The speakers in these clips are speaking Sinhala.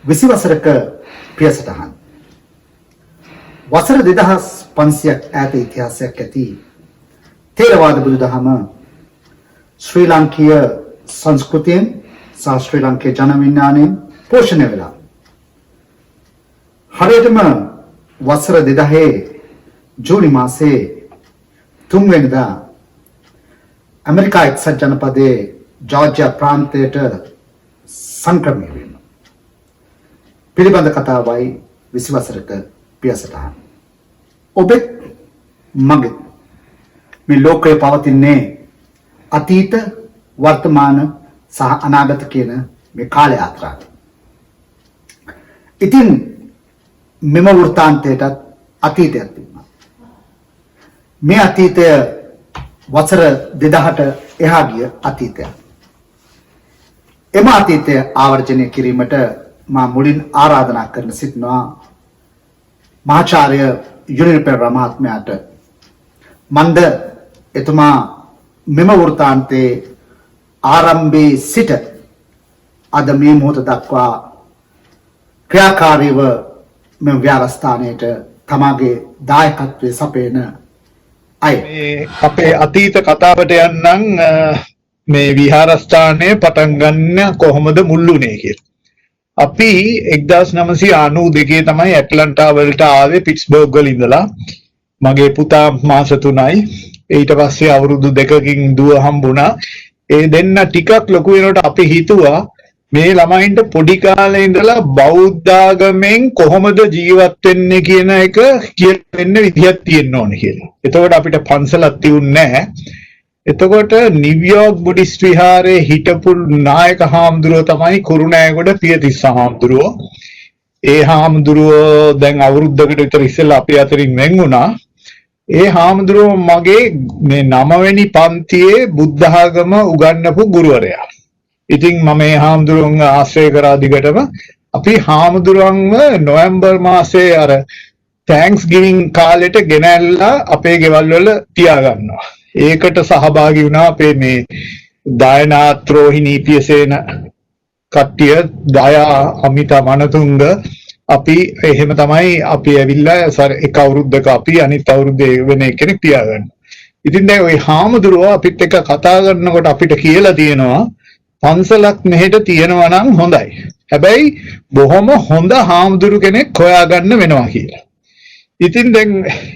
විසිවසරක පියසටහන් වසර 2500ක් ඈත ඉතිහාසයක් ඇති තේරවාද බුදුදහම ශ්‍රී ලාංකීය සංස්කෘතියෙන් සහ ශ්‍රී ලාංකේය ජන විඥාණයෙන් පෝෂණය වෙලා හරියටම වසර 2000 ජූනි මාසයේ 3 වෙනිදා ඇමරිකා එක්සත් ජනපදයේ ජෝර්ජියා ප්‍රාන්තයට සංක්‍රමණය වීම පිළිබඳ කතාවයි විසිවසරක පියසටහන්. ඔබෙත් මගෙත් මේ ලෝකයේ පවතින්නේ අතීත වර්තමාන සහ අනාගත කියන මේ කාල යාත්‍රාව. ඉතින් මෙම වෘත්තාන්තයටත් අතීතයක් තිබුණා. මේ අතීතය වසර 2000ට එහා ගිය අතීතයක්. එම අතීතය ආවර්ජනය කිරීමට මා මුලින් ආරාධනා කරන සිටිනවා මහාචාර්ය යුනිල් පෙරේරා මහත්මයාට. මන්ද එතුමා මෙම වෘත්තාන්තයේ ආරම්භයේ සිට අද මේ මොහොත දක්වා ක්‍රියාකාරීව මෙම ව්‍යවස්ථානයට තමාගේ දායකත්වයේ සපයන අය. මේ අපේ අතීත කතාවට යන්නම් මේ විහාරස්ථානය පටන් ගන්න කොහොමද මුල් වුණේ කියලා. අපි 1992 තමයි ඇට්ලන්ටා වලට ආවේ පිට්ස්බර්ග් වල ඉඳලා. මගේ පුතා මාස 3යි. ඊට පස්සේ අවුරුදු 2කින් දුව හම්බුණා. ඒ දෙන්න ටිකක් ලොකු වෙනකොට අපි හිතුවා මේ ළමයින්ට පොඩි කාලේ ඉඳලා බෞද්ධ ආගමෙන් කොහොමද ජීවත් වෙන්නේ කියන එක කියලා දෙන්න විදියක් තියෙන්න ඕනේ කියලා. එතකොට අපිට පන්සලක් තියුන්නේ නැහැ. එතකොට නිව්යෝර්ක් බුද්දිස්ට් විහාරයේ හිටපු නායක හාමුදුරුවෝ තමයි කුරුණෑගොඩ පියතිස්ස හාමුදුරුවෝ. ඒ හාමුදුරුවෝ දැන් අවුරුද්දකට විතර ඉස්සෙල්ලා අපි අතරින් වෙන් වුණා. ඒ හාමුදුරුවෝ මගේ මේ 9 වෙනි පන්තියේ බුද්ධ ආගම උගන්වපු ගුරුවරයා. ඉතින් මම මේ හාමුදුරුවන්ව ආශ්‍රය කරා දිගටම අපි හාමුදුරුවන්ව නොවැම්බර් මාසයේ අර තෑන්ක්ස් ගිවිං කාලෙට ගෙනල්ලා අපේ ගෙවල් වල තියාගන්නවා. ඒකට සහභාගී වුණා අපේ මේ දායනාත් රෝහිණී පියසේන කට්ටිය, දයා අමිතා මනතුංග. අපි එහෙම තමයි අපි ඇවිල්ලා එක අවුරුද්දක අපි අනිත් අවුරුද්දේ වෙන කෙනෙක් තියාගන්න. ඉතින් දැන් ওই හාමුදුරුවෝ අපිත් එක්ක කතා කරනකොට අපිට කියලා තියෙනවා පන්සලක් මෙහෙට තියෙනවා නම් හොඳයි. හැබැයි බොහොම හොඳ හාමුදුරු කෙනෙක් හොයාගන්න වෙනවා කියලා. ඉතින් දැන්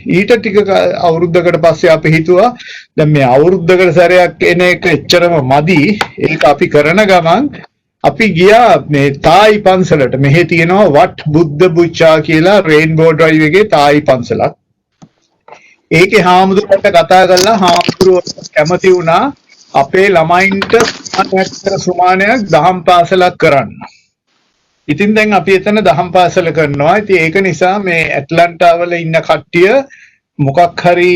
ඊට ටික අවුරුද්දකට පස්සේ අපි හිතුවා දැන් මේ අවුරුද්දකට සැරයක් එන එක එච්චරම මදි. ඒක අපි කරන ගමන් අපි ගියා මේ තායි පන්සලට. මෙහෙ තියෙනවා වට බුද්ධ බුච්චා කියලා රේන්බෝ ඩ්‍රයිව් එකේ තායි පන්සලක්. ඒකේ හාමුදුරුවන්ට කතා කරලා හාමුදුරුවෝ කැමති වුණා අපේ ළමයින්ට සුමානයක් දහම් පාසලක් කරන්න. ඉතින් දැන් අපි එතන දහම් පාසල කරනවා. ඉතින් ඒක නිසා මේ ඇට්ලන්ටා වල ඉන්න කට්ටිය මොකක් හරි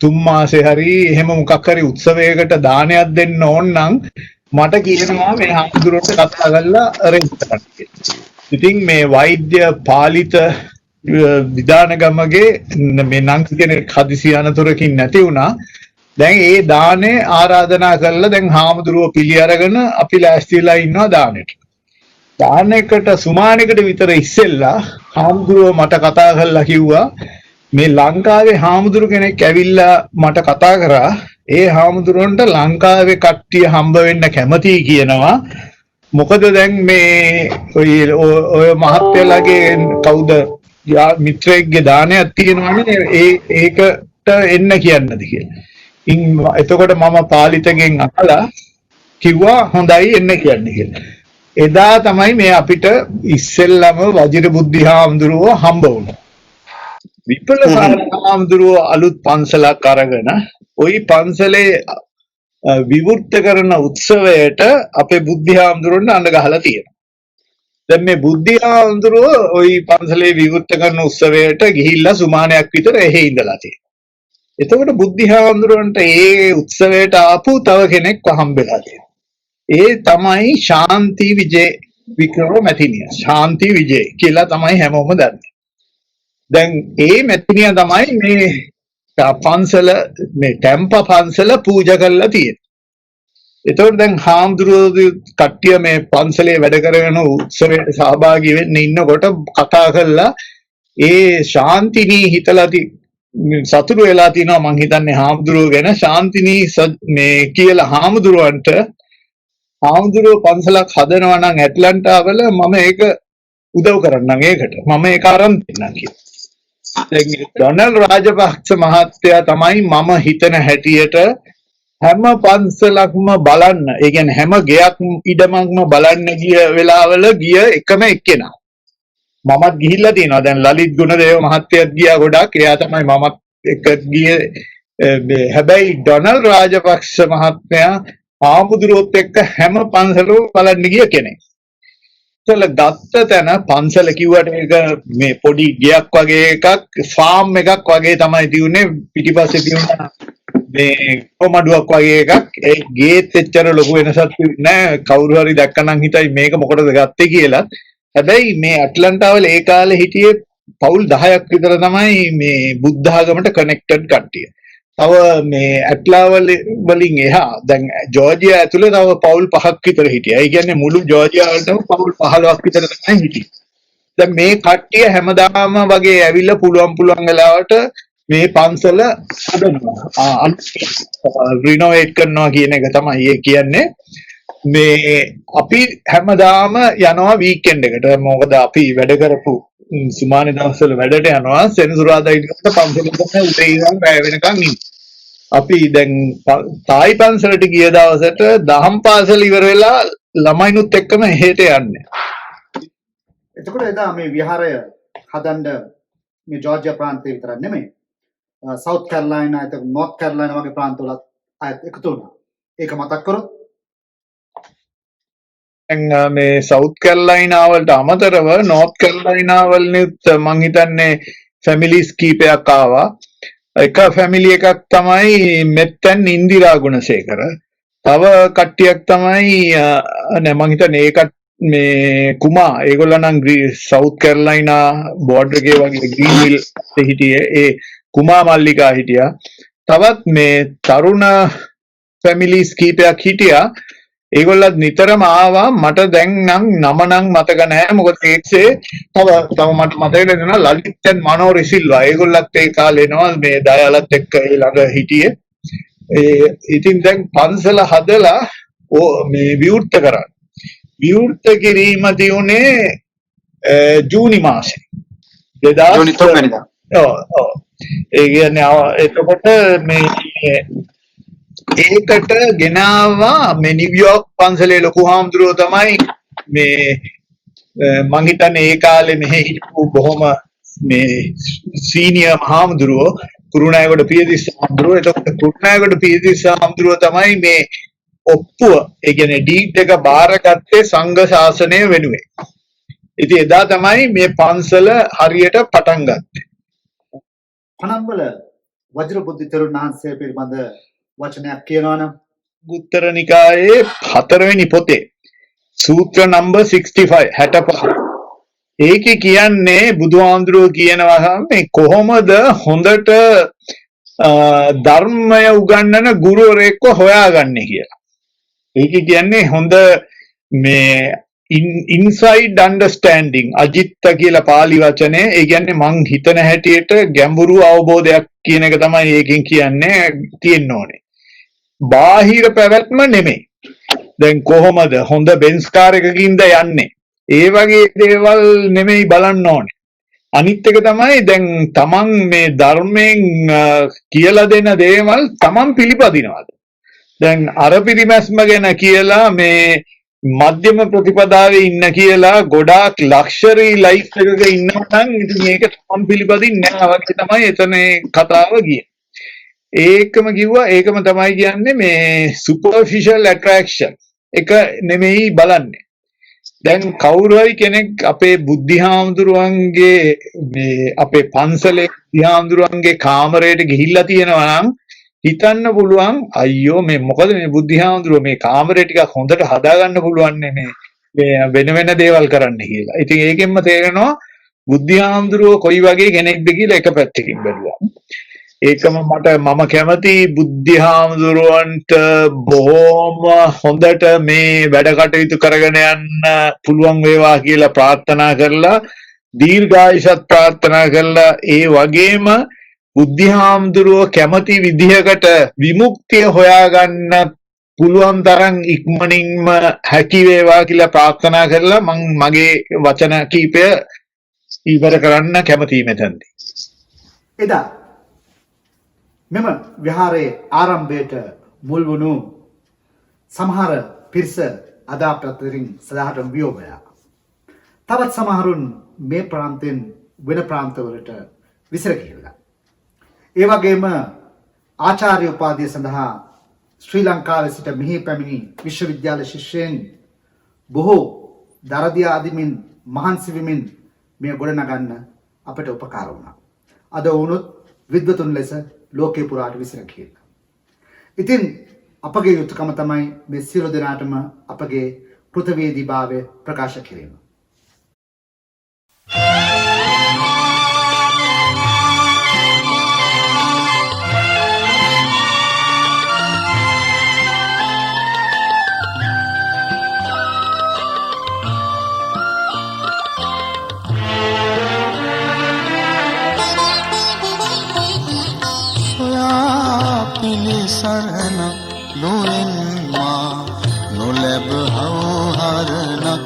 3 මාසේ හරි එහෙම මොකක් හරි උත්සවයකට දානයක් දෙන්න ඕන නම් මට කියනවා මේ හාමුදුරුවන්ට කතා කරලා අරෙන්ජ් කරන්න කියලා. ඉතින් මේ වෛද්‍ය පාලිත විදානගමගේ මේ නංගි කෙනෙක් හදිසි අනතුරකින් නැති වුණා. දැන් ඒ දානේ ආරාධනා කරලා දැන් හාමුදුරුවෝ පිළි අරගෙන අපි ලෑස්තිලා ඉන්නවා දානෙට. දානයකට සුමානයකට විතර ඉස්සෙල්ලා හාමුදුරුවෝ මට කතා කරලා කිව්වා මේ ලංකාවේ හාමුදුරු කෙනෙක් ඇවිල්ලා මට කතා කරා. ඒ හාමුදුරුවන්ට ලංකාවේ කට්ටිය හම්බ වෙන්න කැමතියි කියනවා. මොකද දැන් මේ ඔය මහත්තයලාගේ කවුද මිත්‍රයෙක්ගේ දානයක් තියෙනවානේ ඒකට එන්න කියන්නද කියලා. එතකොට මම පාලිතගෙන් අහලා කිව්වා හොඳයි එන්න කියන්න කියලා. එදා තමයි මේ අපිට ඉස්සෙල්ලම වජිර බුද්ධි හාමුදුරුවෝ හම්බ වුණා. විපුල හාමුදුරුවෝ අලුත් පන්සලක් අරගෙන ওই පන්සලේ විවෘත කරන උත්සවයට අපේ බුද්ධි හාමුදුරුවන්ට අඬ ගහලා තියෙනවා. දැන් මේ බුද්ධි හාමුදුරුවෝ ওই පන්සලේ විවෘත කරන උත්සවයට ගිහිල්ලා සුමානයක් විතර එහි ඉඳලා තියෙනවා. එතකොට බුද්ධි හාමුදුරුවන්ට ඒ උත්සවයට ආපු තව කෙනෙක් හම්බෙලා තියෙනවා. ඒ තමයි ශාන්ති විජේ වික්‍රම මැතිනිය. ශාන්ති විජේ කියලා තමයි හැමෝම දන්නේ. දැන් ඒ මැතිනිය තමයි මේ පන්සල මේ ටැම්පා පන්සල පූජා කරලා තියෙන්නේ. එතකොට දැන් හාමුදුරුවෝ කට්ටිය මේ පන්සලේ වැඩ කරගෙන උත්සවයට සහභාගී වෙන්න ඉන්නකොට කතා කරලා ඒ ශාන්තිනී හිතලා සතුරු වෙලා තිනවා මං හිතන්නේ හාමුදුරුවෝ ගැන ශාන්තිනී මේ කියලා හාමුදුරුවන්ට හාමුදුරුවෝ පන්සලක් හදනවා නම් ඇට්ලන්ටාවල මම ඒක උදව් කරන්නම් ඒකට මම ඒක අරන් දෙන්නම් කියලා. දැන් ඩොනල්ඩ් රාජපක්ෂ මහත්තයා තමයි මම හිතන හැටියට හැම පන්සලක්ම බලන්න ඒ කියන්නේ හැම ගෙයක් ඉඩමක්ම බලන්න ගිය වෙලාවල ගිය එකම එක්කෙනා. මමත් ගිහිල්ලා තියෙනවා. දැන් ලලිත් ගුණදේව මහත්තයත් ගියා ගොඩක්. එයා තමයි මමත් එක්ක ගියේ. හැබැයි ඩොනල්ඩ් රාජපක්ෂ මහත්මයා ආමුදුරුවොත් එක්ක හැම පන්සලම බලන්න ගිය කෙනෙක්. පන්සල ගත්ත තැන පන්සල කිව්වට මේක මේ පොඩි ගෙයක් වගේ එකක් ෆාම් එකක් වගේ තමයි තියුනේ. පිටිපස්සේ තියුණා මේ කොමඩුවක් වගේ එකක්. ඒ ගේත් එච්චර ලොකු වෙනසක් නෑ. කවුරු හරි දැක්කනම් හිතයි මේක මොකටද ගත්තේ කියලා. හැබැයි මේ ඇට්ලන්ටාවල ඒ කාලේ හිටියේ පවුල් 10ක් විතර තමයි මේ බුද්ධ ආගමට කනෙක්ටඩ් කට්ටිය. තව මේ ඇට්ලාවල වලින් එහා දැන් ජෝර්ජියා ඇතුලේ තව පවුල් 5ක් විතර හිටියා. ඒ කියන්නේ මුළු ජෝර්ජියාවලම පවුල් 15ක් විතර තමයි හිටියේ. දැන් මේ කට්ටිය හැමදාම වගේ ඇවිල්ලා පුළුවන් වෙලාවට මේ පන්සල හදනවා. රිනෝවේට් කරනවා කියන එක තමයි ඒ කියන්නේ. මේ අපි හැමදාම යනවා වීකෙන්ඩ් එකට. මොකද අපි වැඩ කරපු සුමානේ දවස්වල වැඩට යනවා. සෙනසුරාදා ඉඳලා පන්සලට උදේ ඉඳන් රැ වෙනකන් ඉන්නවා. අපි දැන් තායි පන්සලට ගිය දවසට දහම් පාසල ඉවර වෙලා ළමයිනුත් එක්කම එහෙට යන්නේ. එතකොට එදා මේ විහාරය හදන්න මේ ජෝර්ජියා ප්‍රාන්තේ විතරක් නෙමෙයි. සවුත් කැරොලයිනා එතකොට නෝර්ත් කැරොලයිනා වගේ ප්‍රාන්තවලත් අයත් එකතු වුණා. ඒක මතක් කරොත් මේ සවුත් කැරොලයිනා වලට අමතරව නෝර්ත් කැරොලයිනා වලනුත් මං හිතන්නේ ෆැමිලිස් කීපයක් ආවා. එක ෆැමිලි එකක් තමයි මෙත්තන් ඉන්දිරා ගුණසේකර. තව කට්ටියක් තමයි නෑ මං හිතන්නේ ඒකට මේ කුමා ඒගොල්ලෝ නම් සවුත් කැරොලයිනා බෝඩර් එකේ වගේ ග්‍රීන්විල් හිටියේ. ඒ කුමා මල්ලිකා හිටියා. තවත් මේ තරුණ ෆැමිලිස් කීපයක් හිටියා. ඒගොල්ලත් නිතරම ආවා. මට දැන් නම් නම මතක නැහැ. මොකද ඒකේ තව මට මතක දෙනවා ලලිත් මනෝරි සිල්වා. ඒගොල්ලත් ඒ කාලේ එනවා මේ දයාලත් එක්ක ඒ ළඟ හිටියේ. ඉතින් දැන් පන්සල හදලා මේ විවෘත කරා. විවෘත කිරීම දියුනේ ජූනි මාසේ 2000 ජූනි 3 වෙනිදා. ඔව්. ඒ කියන්නේ එතකොට මේ ඒකට ගෙනාවා මේ නිව්යෝර්ක් පන්සලේ ලොකු හාමුදුරුවෝ තමයි මේ මං හිතන්නේ ඒ කාලේ මෙහි හිටපු බොහොම මේ සීනියර් හාමුදුරුවෝ කුරුණෑගොඩ පියතිස්ස හාමුදුරුවෝ. එතකොට කුරුණෑගොඩ පියතිස්ස හාමුදුරුවෝ තමයි මේ ඔප්පුව ඒ කියන්නේ ඩීඩ් එක බාරගත්තේ සංඝ ශාසනය වෙනුවෙන්. ඉතින් එදා තමයි මේ පන්සල හරියට පටන් ගත්තේ. පණම්බල වජ්‍රබුද්ධ තෙරුන් වහන්සේ පිළිබඳ වචනයක් කියනවනම් උත්තර නිකායේ 4 වෙනි පොතේ සූත්‍ර නම්බර් 65 ඒකේ කියන්නේ බුදුහාමුදුරුවෝ කියනවා මේ කොහොමද හොඳට ධර්මය උගන්වන ගුරුවරයෙක්ව හොයාගන්නේ කියලා. ඒකේ කියන්නේ හොඳ මේ ඉන්සයිඩ් අන්ඩර්ස්ටෑන්ඩින් අජිත්ත කියලා පාලි වචනේ. ඒ කියන්නේ මං හිතන හැටියට ගැඹුරු අවබෝධයක් කියන එක තමයි ඒකෙන් කියන්නේ තියෙන්න ඕනේ. බාහිර පැවැත්ම නෙමෙයි. දැන් කොහොමද හොඳ බෙන්ස් කාර් එකකින්ද යන්නේ? ඒ වගේ දේවල් නෙමෙයි බලන්න ඕනේ. අනිත් එක තමයි දැන් තමන් මේ ධර්මයෙන් කියලා දෙන දේවල් තමන් පිළිපදිනවද? දැන් අර පිරිමැස්ම ගැන කියලා මේ මධ්‍යම ප්‍රතිපදාවේ ඉන්න කියලා ගොඩාක් ලක්ෂරි ලයිෆ් එකක ඉන්නවා නම් ඉතින් මේක තමන් පිළිපදින්නේ නැහැ වගේ තමයි එතන කතාව ගියේ. ඒකම කිව්වා ඒකම තමයි කියන්නේ මේ සුපර්ෆිෂල් ඇට්‍රැක්ෂන් එක නෙමෙයි බලන්නේ. දැන් කවුරු හරි කෙනෙක් අපේ බුද්ධහාමුදුරුවන්ගේ මේ අපේ පන්සලේ බුද්ධහාමුදුරුවන්ගේ කාමරයට ගිහිල්ලා තියෙනවා නම් හිතන්න පුළුවන් අයියෝ මේ මොකද මේ බුද්ධහාමුදුරුවෝ මේ කාමරේ ටිකක් හොඳට හදාගන්න පුළුවන් මේ වෙන වෙන දේවල් කරන්න කියලා. ඉතින් ඒකෙන්ම තේරෙනවා බුද්ධහාමුදුරුවෝ කොයි වගේ කෙනෙක්ද කියලා එක පැත්තකින් බැලුවා. ඒකම මම කැමති බුද්ධහාමුදුරුවන්ට බොහෝම හොඳට මේ වැඩ කටයුතු කරගෙන යන්න පුළුවන් වේවා කියලා ප්‍රාර්ථනා කරලා දීර්ඝායුෂත් ප්‍රාර්ථනා කරලා ඒ වගේම බුද්ධහාමුදුරුව කැමති විදිහකට විමුක්තිය හොයාගන්න පුළුවන් තරම් ඉක්මනින්ම හැකි වේවා කියලා ප්‍රාර්ථනා කරලා මම මගේ වචන කීපය ඉවර කරන්න කැමතියි මෙතනදී. එදා මෙම විහාරයේ ආරම්භයට මුල් වුණු සමහර පිරිස අද අප අතරින් සදාහටම වියෝගයා. තවත් සමහරුන් මේ ප්‍රාන්තයෙන් වෙන ප්‍රාන්තවලට විසිර ගිහිල්ලා. ඒ වගේම ආචාර්ය උපාධිය සඳහා ශ්‍රී ලංකාවේ සිට මෙහි පැමිණි විශ්වවිද්‍යාල ශිෂ්‍යයන් බොහෝ දරදියා අදිමින් මහන්සි වෙමින් මේ ගොඩනගන්න අපට උපකාර වුණා. අද වුණොත් විද්වතුන් ලෙස ලෝකේ පුරාට විසිර ගිහිල්ලා. ඉතින් අපගේ යුතුයකම තමයි මේ සියලු දෙනාටම අපගේ කෘතවේදීභාවය ප්‍රකාශ කිරීම. පිළිසරණ නොවෙන් මා නොලැබ හවුහරණක්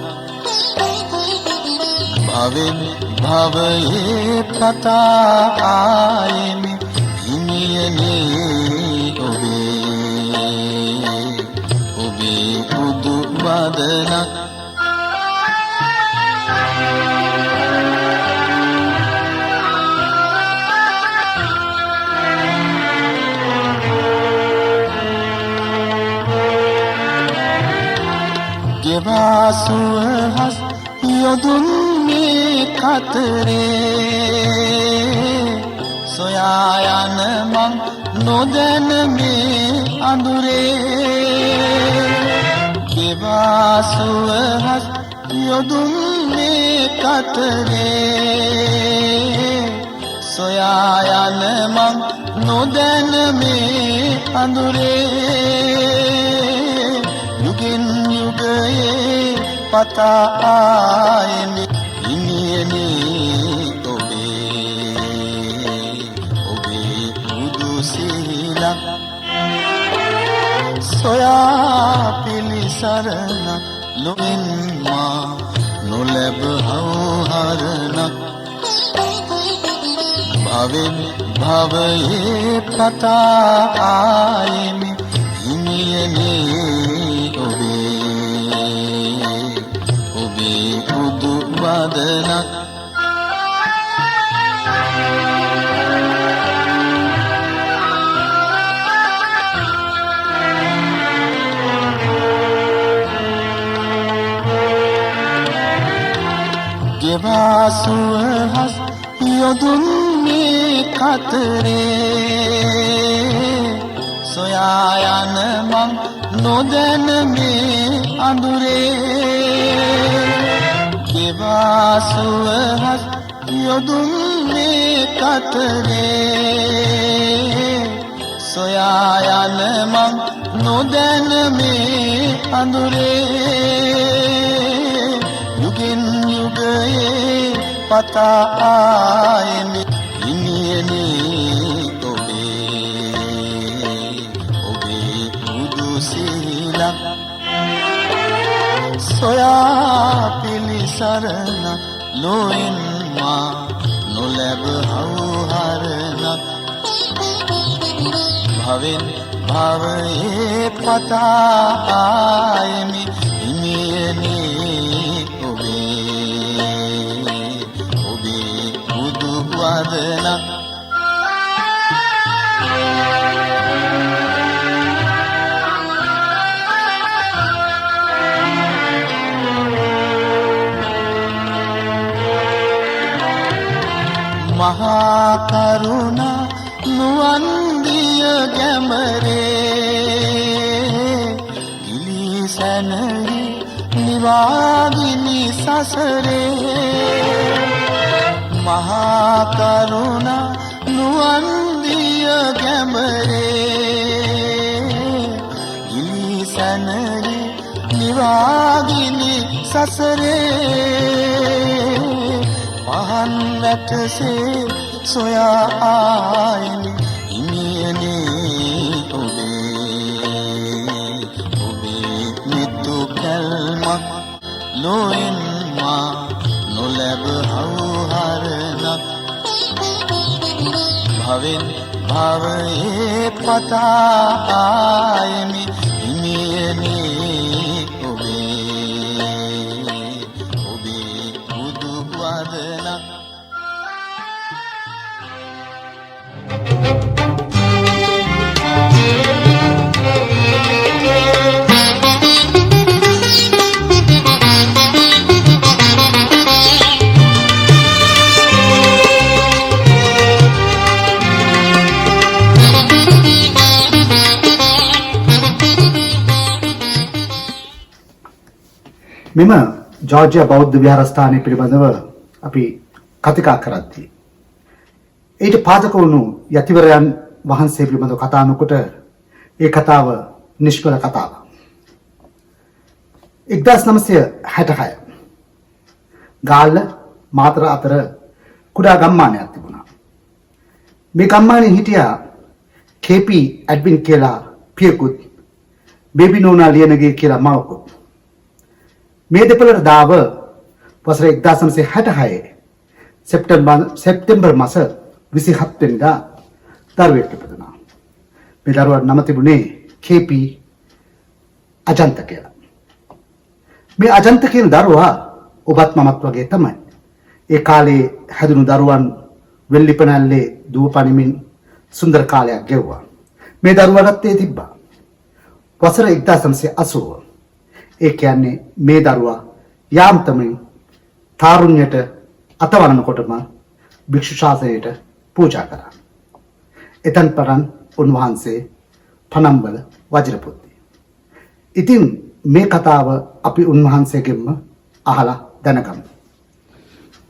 භවෙන් භවයේ පතා ආයෙමි හිමියනේ ඔබේ බුදු වදනක් ගෙවාසුවහස් යොදුන් මේ කතරේ සොයා යන මං නොදැන මේ අඳුරේ ගෙවාසුවහස් යොදුන් මේ කතරේ සොයා යන මං නොදැන මේ අඳුරේ යුගින් යුගයේ පතා ආයෙමි හිමියනේ ඔබේ බුදු සීලක් සොයා පිළිසරණක් නොවෙන් මා නොලැබ හවුහරණක් භවෙන් භවයේ පතා ආයෙමි හිමියනේ ඔබේ බුදු වදනක් ගෙවාසුවහස් යොදුන් මේ කතරේ සොයා යන මං නොදැන මේ අඳුරේ ගෙවාසුවහස් යොදුන් මේ කතරේ සොයා යන මං නොදැන මේ අඳුරේ යුගින් යුගයේ පතා ආයෙමි හිමියනේ ඔබේ බුදු සීලක් සොයා පිළිසරණක් නොවෙන් මා නොලැබ හවුහරණක් භවෙන් භවයේ පතා ආයෙමි හිමියනේ ඔබේ බුදු වදනක් මහා කරුණා නුවන් දිය ගැඹරේ ඉලිසනරි නිවාගිනි සසරේ මහා කරුණා නුවන් දිය අඹරේ ගිලි සැනලි නිවාගිනි සසරේ පහන් වැටසේ සොයා ආයමි හිමියනේ ඔබේ මිතු කල්මක් ලෝයෙන් මා නොලැබ හවුහරණක් භවෙන් භවයේ පතා ආයමි හිමියනේ ඔබේ බුදු වදනක් මෙම ජෝර්ජියා බෞද්ධ විහාරස්ථානය පිළිබඳව අපි කතිකා කරද්දී ඊට පාදක වුණු යතිවරයන් වහන්සේ පිළිබඳව කතා නොකොට ඒ කතාව නිෂ්ඵල කතාවක්. 1966 ගාල්ල මාතර අතර කුඩා ගම්මානයක් තිබුණා. මේ ගම්මානයේ හිටියා KP ඇඩ්වින් කියලා පියකුත් බේබි නෝනා ලියනගේ කියලා මවකුත්. මේ දෙපළට දාව වසර 1966 සැප්තැම්බර් මාස 27 වෙනිදා දරුවෙක් ඉපදුණා. මේ දරුවාට නම තිබුණේ KP අජන්ත කියලා. මේ අජන්ත කියන දරුවා ඔබත් මමත් වගේ තමයි. ඒ කාලේ හැදුණු දරුවන් වෙල්ලිපනල්ලේ දුවපනිමින් සුන්දර කාලයක් ගෙවුවා. මේ දරුවාටත් ඒ තිබ්බා. වසර 1980 ඒ කියන්නේ මේ දරුවා යාම්තමින් තාරුණ්‍යයට අතවරනකොටම භික්ෂු ශාසනයට පූජා කරා. එතන් පටන් උන්වහන්සේ පනම්බල වජිරපුත්ති. ඉතින් මේ කතාව අපි උන්වහන්සේගෙන්ම අහලා දැනගමු.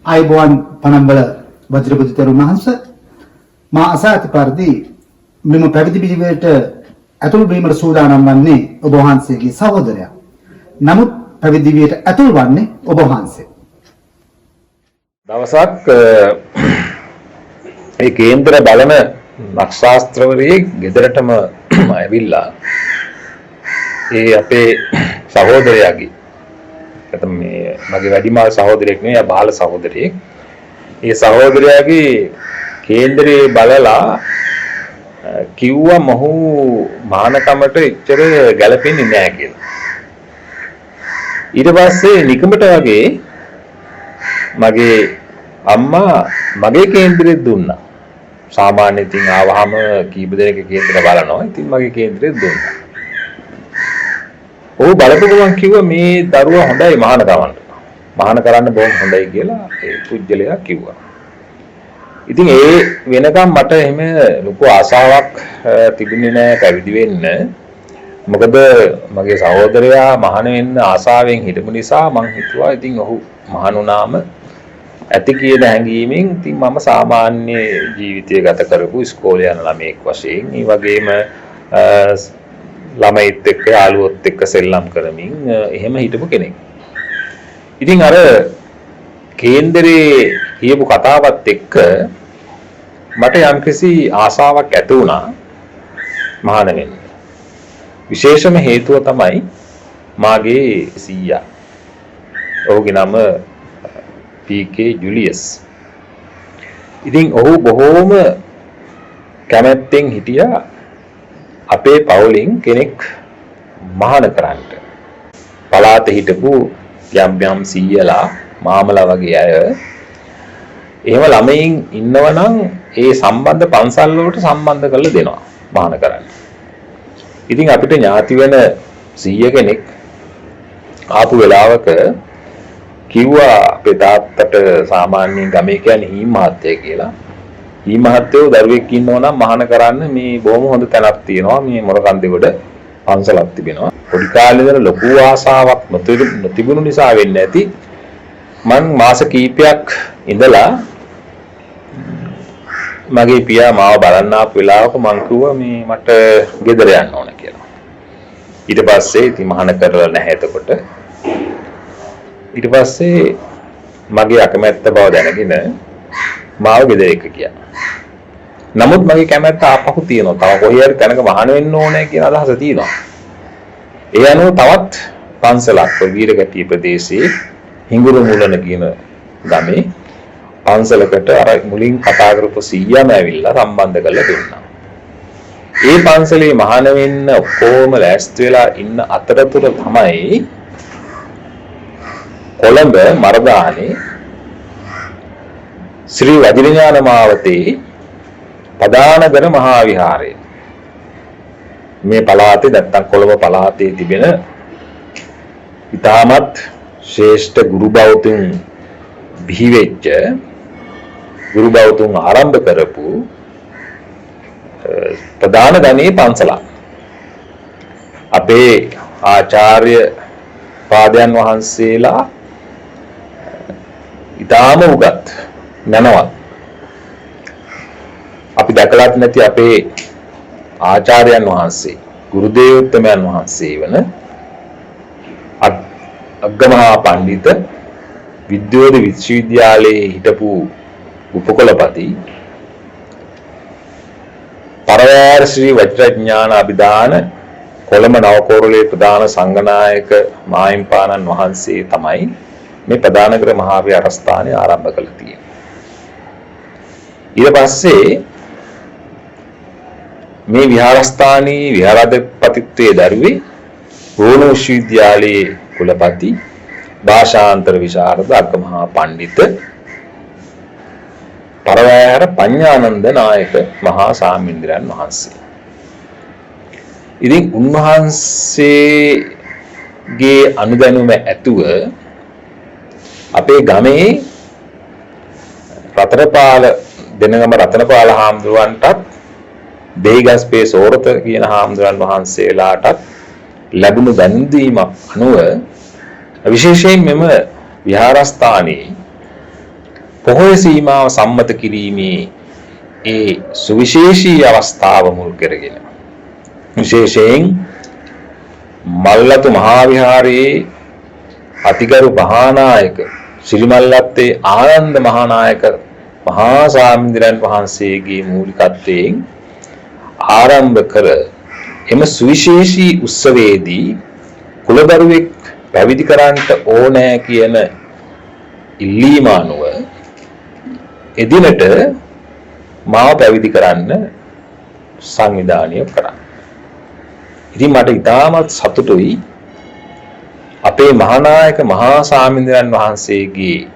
අයබෝන් පනම්බල වජිරපුත්ති තෙරුන් වහන්සේ, මා අසා ඇති පරිදි මෙම පැවිදි පිළිවෙලට ඇතුළු වීමට සූදානම් වන්නේ ඔබ වහන්සේගේ සහෝදරයා. නමුත් පැවිදි වියට ඇතුල් වන්නේ ඔබ වහන්සේ. දවසක් ඒ කේන්දර බලන නක්ෂාස්ත්‍රවරයෙක් ගෙදරටම ඇවිල්ලා ඒ අපේ සහෝදරයාගේ නැත්නම් මේ මගේ වැඩිමහල් සහෝදරයෙක් නෙවෙයි බාල සහෝදරයෙක්. ඒ සහෝදරයාගේ කේන්දරේ බලලා කිව්වා මොහු මහානකමට එච්චර ගැලපෙන්නේ නැහැ කියලා. ඊට පස්සේ නිකමට වගේ මගේ අම්මා මගේ කේන්දරෙත් දුන්නා. සාමාන්‍ය ඉතින් ආවහම කීප දෙනෙක් කේන්දර බලනවා. ඉතින් මගේ කේන්දරෙත් දුන්නා. ඔහු බලපු ගමන් කිව්වා මේ දරුවා හොඳයි මහාන කරන්න. මහාන කරන්න බොහොම හොඳයි කියලා ඒ පුජ්‍යලයා කිව්වා. ඉතින් ඒ වෙනකම් මට එහෙම ලොකු ආසාවක් තිබුණේ නැහැ පැවිදි වෙන්න. මොකද මගේ සහෝදරයා මහාන වෙන්න ආසාවෙන් හිටපු නිසා මං හිතුවා ඉතින් ඔහු මහාන වුණාම ඇති කියන හැඟීමෙන් ඉතින් මම සාමාන්‍ය ජීවිතය ගත කරපු ඉස්කෝලේ යන ළමයෙක් වශයෙන් ඒ වගේම ළමයිත් එක්ක යාළුවොත් එක්ක සෙල්ලම් කරමින් එහෙම හිටපු කෙනෙක්. ඉතින් අර කේන්දරේ කියපු කතාවත් එක්ක මට යම්කිසි ආසාවක් ඇති වුණා මහාන වෙන්න. විශේෂම හේතුව තමයි මාගේ සීයා. ඔහුගේ නම PK ජුලියස්. ඉතින් ඔහු බොහෝම කැමැත්තෙන් හිටියා අපේ පවුලෙන් කෙනෙක් මහාන කරන්න. පළාතේ හිටපු යම් සීයලා මාමලා වගේ අය එහෙම ළමයින් ඉන්නවනම් ඒ සම්බන්ධ පන්සල් වලට සම්බන්ධ කරලා දෙනවා මහාන කරන්න. ඉතින් අපිට ඥාති වෙන සීය කෙනෙක් ආපු වෙලාවක කිව්වා අපේ තාත්තට සාමාන්‍යයෙන් ගමේ කියන්නේ හී මහත්තයා කියලා. හී මහත්තයෝ දරුවෙක් ඉන්නව නම් මහාන කරන්න මේ බොහොම හොඳ තැනක් තියෙනවා. මේ මොරකන්දේගොඩ පන්සලක් තිබෙනවා. පොඩි කාලේ ඉඳලා ලොකු ආසාවක් නොතිබුණු නිසා වෙන්නේ නැති මං මාස කීපයක් ඉඳලා මගේ පියා මාව බලන්න ආපු වෙලාවක මං කිව්වා මේ මට ගෙදර යන්න ඕන කියලා. ඊට පස්සේ ඉතින් මහාන කරලා නැහැ එතකොට. ඊට පස්සේ මගේ අකමැත්ත බව දැනගෙන මාව ගෙදර එක්ක ගියා. නමුත් මගේ කැමැත්ත ආපහු තියෙනවා. තව කොහේ හරි තැනක මහාන වෙන්න ඕනේ කියන අදහස තියෙනවා. ඒ අනුව තවත් පන්සලක් වීරගැටිය ප්‍රදේශයේ හිඟුරු මුලන කියන ගමේ පන්සලකට අර මුලින් කතා කරපු සීයාම ඇවිල්ලා සම්බන්ධ කරලා දුන්නා. ඒ පන්සලේ මහාන වෙන්න ඔක්කොම ලෑස්ති වෙලා ඉන්න අතරතුර තමයි කොළඹ මරදානේ ශ්‍රී වජිරඥාන මාවතේ පදානගර මහා විහාරය මේ පළාතේ නැත්තම් කොළඹ පළාතේ තිබෙන ඉතාමත් ශ්‍රේෂ්ඨ ගුරු බෞතුන් බිහි වෙච්ච ගුරු බෞතුන් ආරම්භ කරපු ප්‍රධාන ගණේ පන්සලක්. අපේ ආචාර්ය පාදයන් වහන්සේලා ඉතාම උගත් නැනවත්. අපි දැකලත් නැති අපේ ආචාර්යයන් වහන්සේ ගුරු දේවෝත්තමයන් වහන්සේ වන අග්ගමහා පඬිත විද්‍යෝදය විශ්වවිද්‍යාලයේ හිටපු උපකුලපති පරවෑර ශ්‍රී වජිරඥාන අභිදාන කොළඹ නවකෝරළේ ප්‍රධාන සංඝනායක මාහිම්පාණන් වහන්සේ තමයි මේ ප්‍රධානකර මහා විහාරස්ථානය ආරම්භ කළ තියෙන්නේ. ඊට පස්සේ මේ විහාරස්ථානයේ විහාරාධිපතිත්වයේ දරුවේ රෝණ විශ්වවිද්‍යාලයේ කුලපති භාෂාන්තර විශාරද අග්ගමහා පඬිත පරවෑර පඤ්ඤානන්ද නායක මහා සාමීන්ද්‍රයන් වහන්සේ. ඉතින් උන්වහන්සේගේ අනුදැනුම ඇතුව අපේ ගමේ රතනපාල දෙනගම රතනපාල හාමුදුරුවන්ටත් දෙයිගස්පේ සෝරත කියන හාමුදුරන් වහන්සේලාටත් ලැබුණු දැනුම් දීමක් අනුව විශේෂයෙන් මෙම විහාරස්ථානයේ පොහොය සීමාව සම්මත කිරීමේ ඒ සුවිශේෂී අවස්ථාව මුල් කරගෙන විශේෂයෙන් මල්ලතු මහා විහාරයේ අතිගරු මහානායක ශ්‍රීමල්ලත්තේ ආනන්ද මහානායක මහා සාමීන්ද්‍රයන් වහන්සේගේ මූලිකත්වයෙන් ආරම්භ කර එම සුවිශේෂී උත්සවයේදී කුලදරුවෙක් පැවිදි කරන්නට ඕනෑ කියන ඉල්ලීම අනුව එදිනට මාව පැවිදි කරන්න සංවිධානය කරා. ඉතින් මට ඉතාමත් සතුටුයි අපේ මහානායක මහා සාමීන්ද්‍රයන් වහන්සේගේ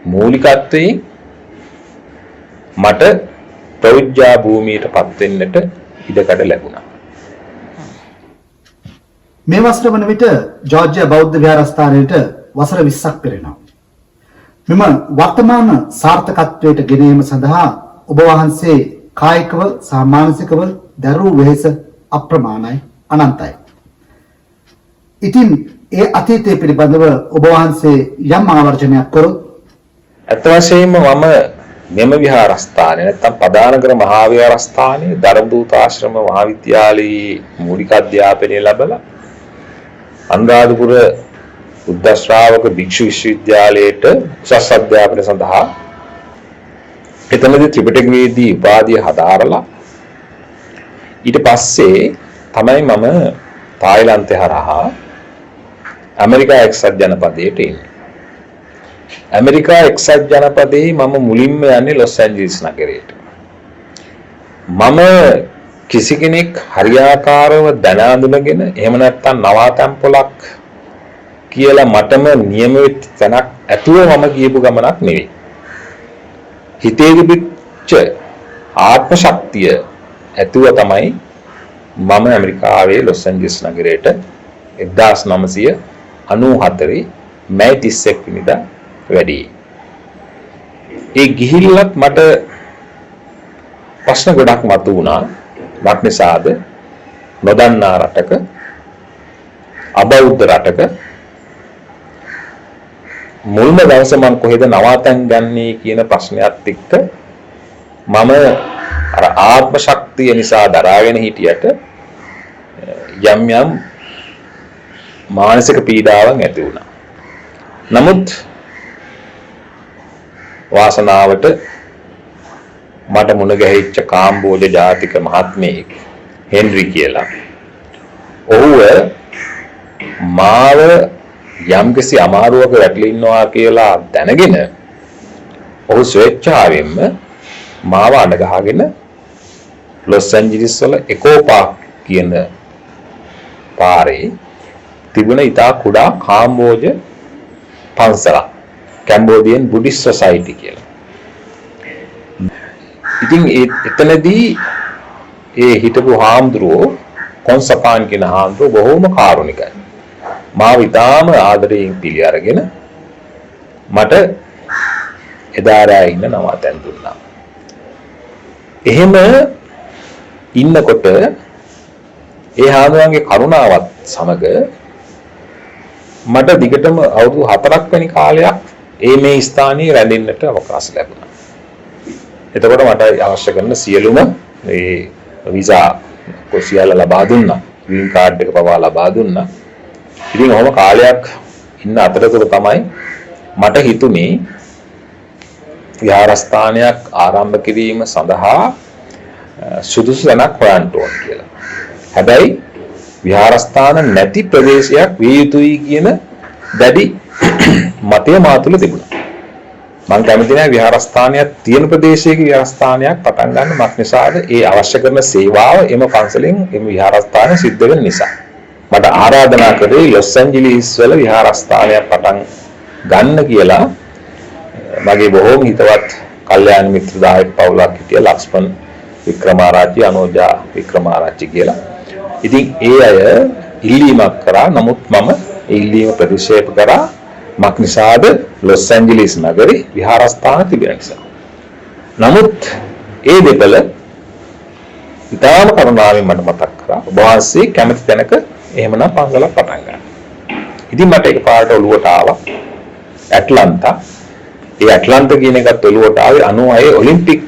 මූලිකත්වයෙන් මට ප්‍රවිජ්ජා භූමියට පත් වෙන්නට ඉඩකඩ ලැබුණා. මේ වසර වන විට ජෝර්ජියා බෞද්ධ විහාරස්ථානයට වසර 20ක් පෙරෙනවා. මෙම වර්තමාන සාර්ථකත්වයට ගෙනීම සඳහා ඔබ වහන්සේ කායිකව සහ මානසිකව දරූ වෙහෙස අප්‍රමාණයි අනන්තයි. ඉතින් ඒ අතීතයේ පිළිබඳව ඔබ වහන්සේ යම් ආවර්ජනයක් කරොත් අත් වශයෙන්ම මම මෙම විහාරස්ථානයේ නැත්නම් පදානකර මහා විහාරස්ථානයේ ධර්මදූතාශ්‍රම මහාවිද්‍යාලයේ මූලික අධ්‍යාපනය ලැබලා අනුරාධපුර බුද්ධ ශ්‍රාවක භික්ෂු විශ්වවිද්‍යාලයට උසස් අධ්‍යාපනය සඳහා එතනදී ත්‍රිපිටක වේදී උපාධිය හදාරලා ඊට පස්සේ තමයි මම තායිලන්තේ හරහා ඇමරිකා එක්සත් ජනපදයට එන්නේ. ඇමරිකා එක්සත් ජනපදයේ මම මුලින්ම යන්නේ ලොස් ඇන්ජලිස් නගරයට. මම කිසි කෙනෙක් හරියාකාරව දැන අඳුනගෙන එහෙම නැත්නම් නවාතැන් පොලක් කියලා මටම නියම වෙච්ච තැනක් ඇතුව මම ගියපු ගමනක් නෙවෙයි. හිතේ තිබිච්ච ආත්ම ශක්තිය ඇතුව තමයි මම ඇමරිකාවේ ලොස් ඇන්ජලිස් නගරයට 1994 මැයි 31 වෙනිදා වැඩි. ඒ ගිහිල්ලත් මට ප්‍රශ්න ගොඩක් මතුවුණා. වක්නිසාද නොදන්නා රටක අබෞද්ධ රටක මුල්ම දවසේ මම කොහෙද නවාතැන් ගන්නේ කියන ප්‍රශ්නයත් එක්ක මම අර ආත්ම ශක්තිය නිසා දරාගෙන හිටියට යම් යම් මානසික පීඩාවක් ඇති වුණා. නමුත් වාසනාවට මට මුණ ගැහිච්ච කාම්බෝජ ජාතික මහත්මයෙක් හෙන්රි කියලා. ඔහුව මාව යම්කිසි අමාරුවක වැටලා ඉන්නවා කියලා දැනගෙන ඔහු ස්වේච්ඡාවෙන්ම මාව අඬගහගෙන ලොස් ඇන්ජලිස් වල එකෝ පාක් කියන පාරේ තිබුණ ඉතා කුඩා කාම්බෝජ පන්සලක් කැම්බෝඩියන් බුද්දිස්ට් සොසයිටි කියලා. ඉතින් එතනදී ඒ හිටපු හාමුදුරුවෝ කොන්සපාන් කියන හාමුදුරුවෝ බොහොම කාරුණිකයි. මාව ඉතාම ආදරයෙන් පිළි අරගෙන මට එදා රෑ ඉන්න නවාතැන් දුන්නා. එහෙම ඉන්නකොට ඒ හාමුදුරන්ගේ කරුණාවත් සමග මට දිගටම අවුරුදු 4ක් වැනි කාලයක් මේ ස්ථානයේ රැඳෙන්නට අවකාශ ලැබුණා. එතකොට මට අවශ්‍ය කරන සියලුම ඒ වීසා කොසියල ලබා දුන්නා. ග්‍රීන් කාඩ් එක පවා ලබා දුන්නා. ඉතින් ඔහොම කාලයක් ඉන්න අතරතුර තමයි මට හිතුනේ විහාරස්ථානයක් ආරම්භ කිරීම සඳහා සුදුසු තැනක් හොයන්න ඕන කියලා. හැබැයි විහාරස්ථාන නැති ප්‍රදේශයක් විය යුතුයි කියන දැඩි මතය මා තුළ තිබුණා. මම කැමති නැහැ විහාරස්ථානයක් තියෙන ප්‍රදේශයක විහාරස්ථානයක් පටන් ගන්න මක්නිසාද ඒ අවශ්‍ය කරන සේවාව එම පන්සලෙන් එම විහාරස්ථානය සිද්ධ වෙන නිසා. මට ආරාධනා කරේ ලොස් ඇන්ජලිස් වල විහාරස්ථානයක් පටන් ගන්න කියලා මගේ බොහෝම හිතවත් කල්යාණ මිත්‍ර දායක පවුලක් හිටිය ලක්ෂ්මන් වික්‍රමාරච්චි අනෝජා වික්‍රමාරච්චි කියලා. ඉතින් ඒ අය ඉල්ලීමක් කරා. නමුත් මම ඒ ඉල්ලීම ප්‍රතික්ෂේප කරා. මක්නිසාද ලොස් ඇන්ජලිස් නගරේ විහාරස්ථාන තිබෙන නිසා. නමුත් ඒ දෙපළ ඉතාම කරුණාවෙන් මට මතක් කරා ඔබ වහන්සේ කැමති තැනක එහෙමනම් පන්සලක් පටන් ගන්න. ඉතින් මට එකපාරට ඔළුවට ආවා ඇට්ලන්ටා. ඒ ඇට්ලන්ටා කියන එකත් ඔළුවට ආවේ 96 ඔලිම්පික්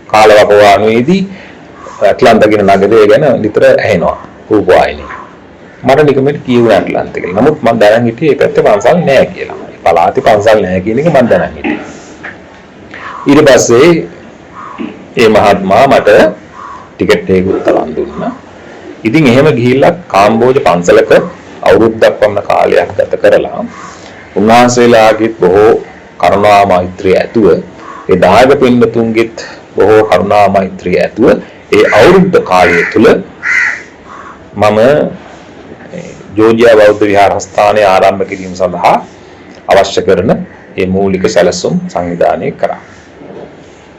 කාලවකවානුවේදී ඇට්ලන්ටා කියන නගරය ගැන නිතර ඇහෙනවා රූපවාහිනියේ. මට නිකමෙට කියුණා ඇට්ලන්ටා කියලා. නමුත් මම දැනන් හිටියේ ඒ පැත්තේ පන්සල් නැහැ කියලා. ඒ පළාතේ පන්සල් නැහැ කියන එක මම දැනන් හිටියේ. ඊට පස්සේ ඒ මහත්මයා මට ටිකට් එකක් උත්තරන් දුන්නා. ඉතින් එහෙම ගිහිල්ලා කාම්බෝජ පන්සලක අවුරුද්දක් වමන කාලයක් ගත කරලා උන්වහන්සේලාගෙත් බොහෝ කරුණා මෛත්‍රිය ඇතුව ඒ දායක පින්තුන්ගෙත් බොහෝ කරුණා මෛත්‍රිය ඇතුව ඒ අවුරුද්ද කාලය තුල මම ජෝර්ජියා බෞද්ධ විහාරස්ථානය ආරම්භ කිරීම සඳහා අවශ්‍ය කරන ඒ මූලික සැලසුම් සංවිධානය කරා.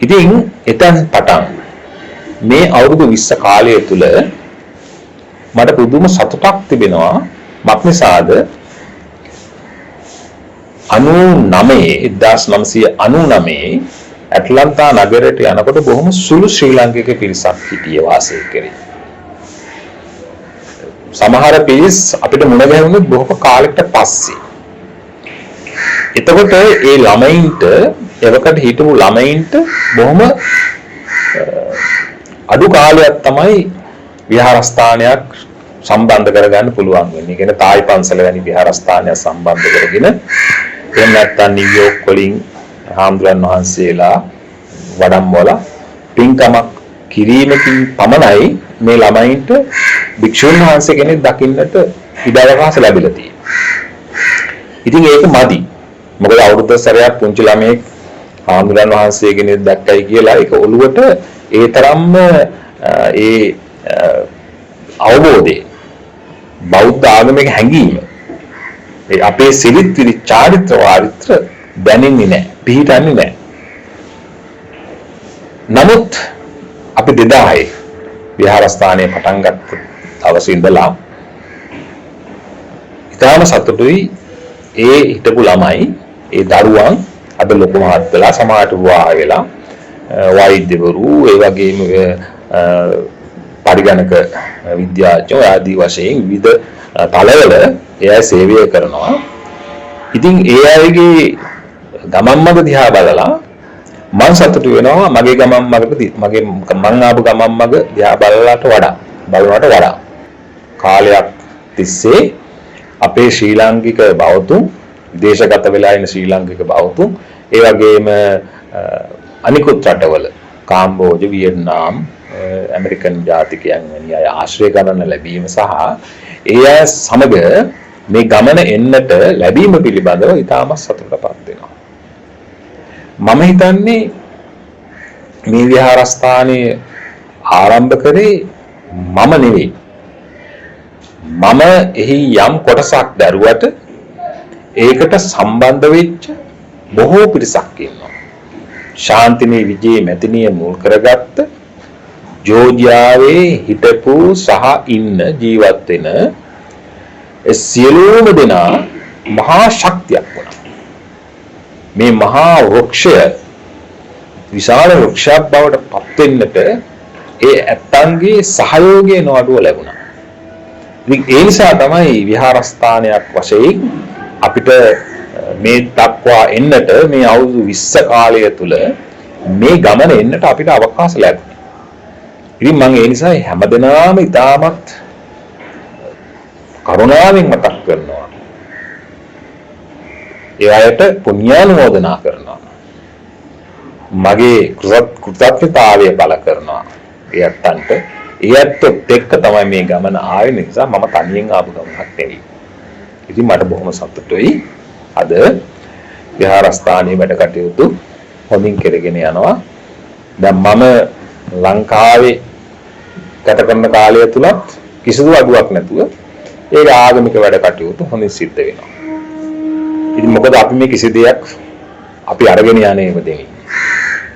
ඉතින් එතන පටන් මේ අවුරුදු 20 කාලය තුල මට පුදුම සතුටක් තිබෙනවා. මක්නිසාද 1999 ඇට්ලන්ටා නගරයට යනකොට බොහොම සුළු ශ්‍රී ලාංකික පිරිසක් හිටියේ වාසය කරේ. සමහර පිරිස් අපිට මුණ ගැහුනේ බොහෝ කාලයකට පස්සේ. එතකොට ඒ ළමයින්ට එවකට හිටපු ළමයින්ට බොහොම අඩු කාලයක් තමයි විහාරස්ථානයක් සම්බන්ධ කරගන්න පුළුවන් වෙන්නේ. ඒ කියන්නේ තායි පන්සල වැනි විහාරස්ථානයක් සම්බන්ධ කරගෙන එහෙම නැත්නම් නිව්යෝක් වලින් හාමුදුරන් වහන්සේලා වඩම්වල පින්කමක් කිරීමකින් පමණයි මේ ළමයින්ට භික්ෂුන් වහන්සේ කෙනෙක් දකින්නට ඉඩ අවකාශ ලැබිලා තියෙන්නේ. ඉතින් ඒක මදි. මොකද අවුරුද්ද සැරයක් පුංචි ළමයෙක් හාමුදුරන් වහන්සේ කෙනෙක් දැක්කයි කියලා ඒක ඔළුවට ඒ තරම්ම ඒ අවබෝධය බෞද්ධ ආගමික හැඟීම ඒ අපේ සිරිත් විරිත් චාරිත්‍ර වාරිත්‍ර දැනෙන්නේ නැහැ, පිළිටන්නේ නැහැ. නමුත් අපි 2000 විහාරස්ථානයේ පටන් ගත්ත දවසේ ඉඳලා ඉතාම සතුටුයි. ඒ හිටපු ළමයි, ඒ දරුවන් අද ලොකු මහත් වෙලා සමාජයට විවාහ වෙලා වෛද්‍යවරු, ඒ වගේම පරිගණක විද්‍යාඥයෝ ආදී වශයෙන් විවිධ තලවල එයා සේවය කරනවා. ඉතින් ඒ අයගේ ගමන් මඟ දිහා බලලා මං සතුටු වෙනවා මගේ ගමන් මගට මගේ මං ආපු ගමන් මග දිහා බලනවට වඩා කාලයක් තිස්සේ අපේ ශ්‍රී ලාංකික බෞතුන් විදේශගත වෙලා ඉන්න ශ්‍රී ලාංකික බෞතුන් ඒ වගේම අනිකුත් රටවල කාම්බෝජ වියට්නාම් ඇමරිකන් ජාතිකයන් වැනි අය ආශ්‍රය කරන්න ලැබීම සහ ඒ අය සමග මේ ගමන එන්නට ලැබීම පිළිබඳව ඉතාමත් සතුටටපත් වෙනවා. මම හිතන්නේ මේ විහාරස්ථානයේ ආරම්භ කරේ මම නෙවෙයි. මම එහි යම් කොටසක් දරුවට ඒකට සම්බන්ධ වෙච්ච බොහෝ පිරිසක් ඉන්නවා. ශාන්තිනී විජේ මැතිණිය මුල් කරගත්ත ජෝර්ජියාවේ හිටපු සහ ඉන්න ජීවත් වෙන සියලුම දෙනා මහා ශක්තියක් වුණා. මේ මහා වෘක්ෂය විශාල වෘක්ෂයක් බවට පත් වෙන්නට ඒ ඇත්තන්ගේ සහයෝගය නොඅඩුව ලැබුණා. ඉතින් ඒ නිසා තමයි විහාරස්ථානයක් වශයෙන් අපිට මේ දක්වා එන්නට මේ අවුරුදු 20 කාලය තුල මේ ගමන එන්නට අපිට අවකාශ ලැබුණා. ඉතින් මම ඒ නිසා හැමදෙනාම ඉතාමත් කරුණාවෙන් මතක් කරනවා. ඒ අයට පුණ්‍යානුමෝදනා කරනවා. මගේ කෘතඥතාවය බල කරනවා. ඒ අත්තන්ට ඒ අත්තත් එක්ක තමයි මේ ගමන ආවේ නිසා මම තනියෙන් ආපු ගමනක් නෙවෙයි. ඉතින් මට බොහොම සතුටුයි. අද විහාරස්ථානයේ වැඩ කටයුතු හොඳින් කරගෙන යනවා. දැන් මම ලංකාවේ ගත කරන කාලය තුලත් කිසිදු අඩුවක් නැතුව ඒ ආගමික වැඩ කටයුතු හොඳින් සිද්ධ වෙනවා. ඉතින් මොකද අපි මේ කිසි දෙයක් අපි අරගෙන යන්නේ නෙවෙයි.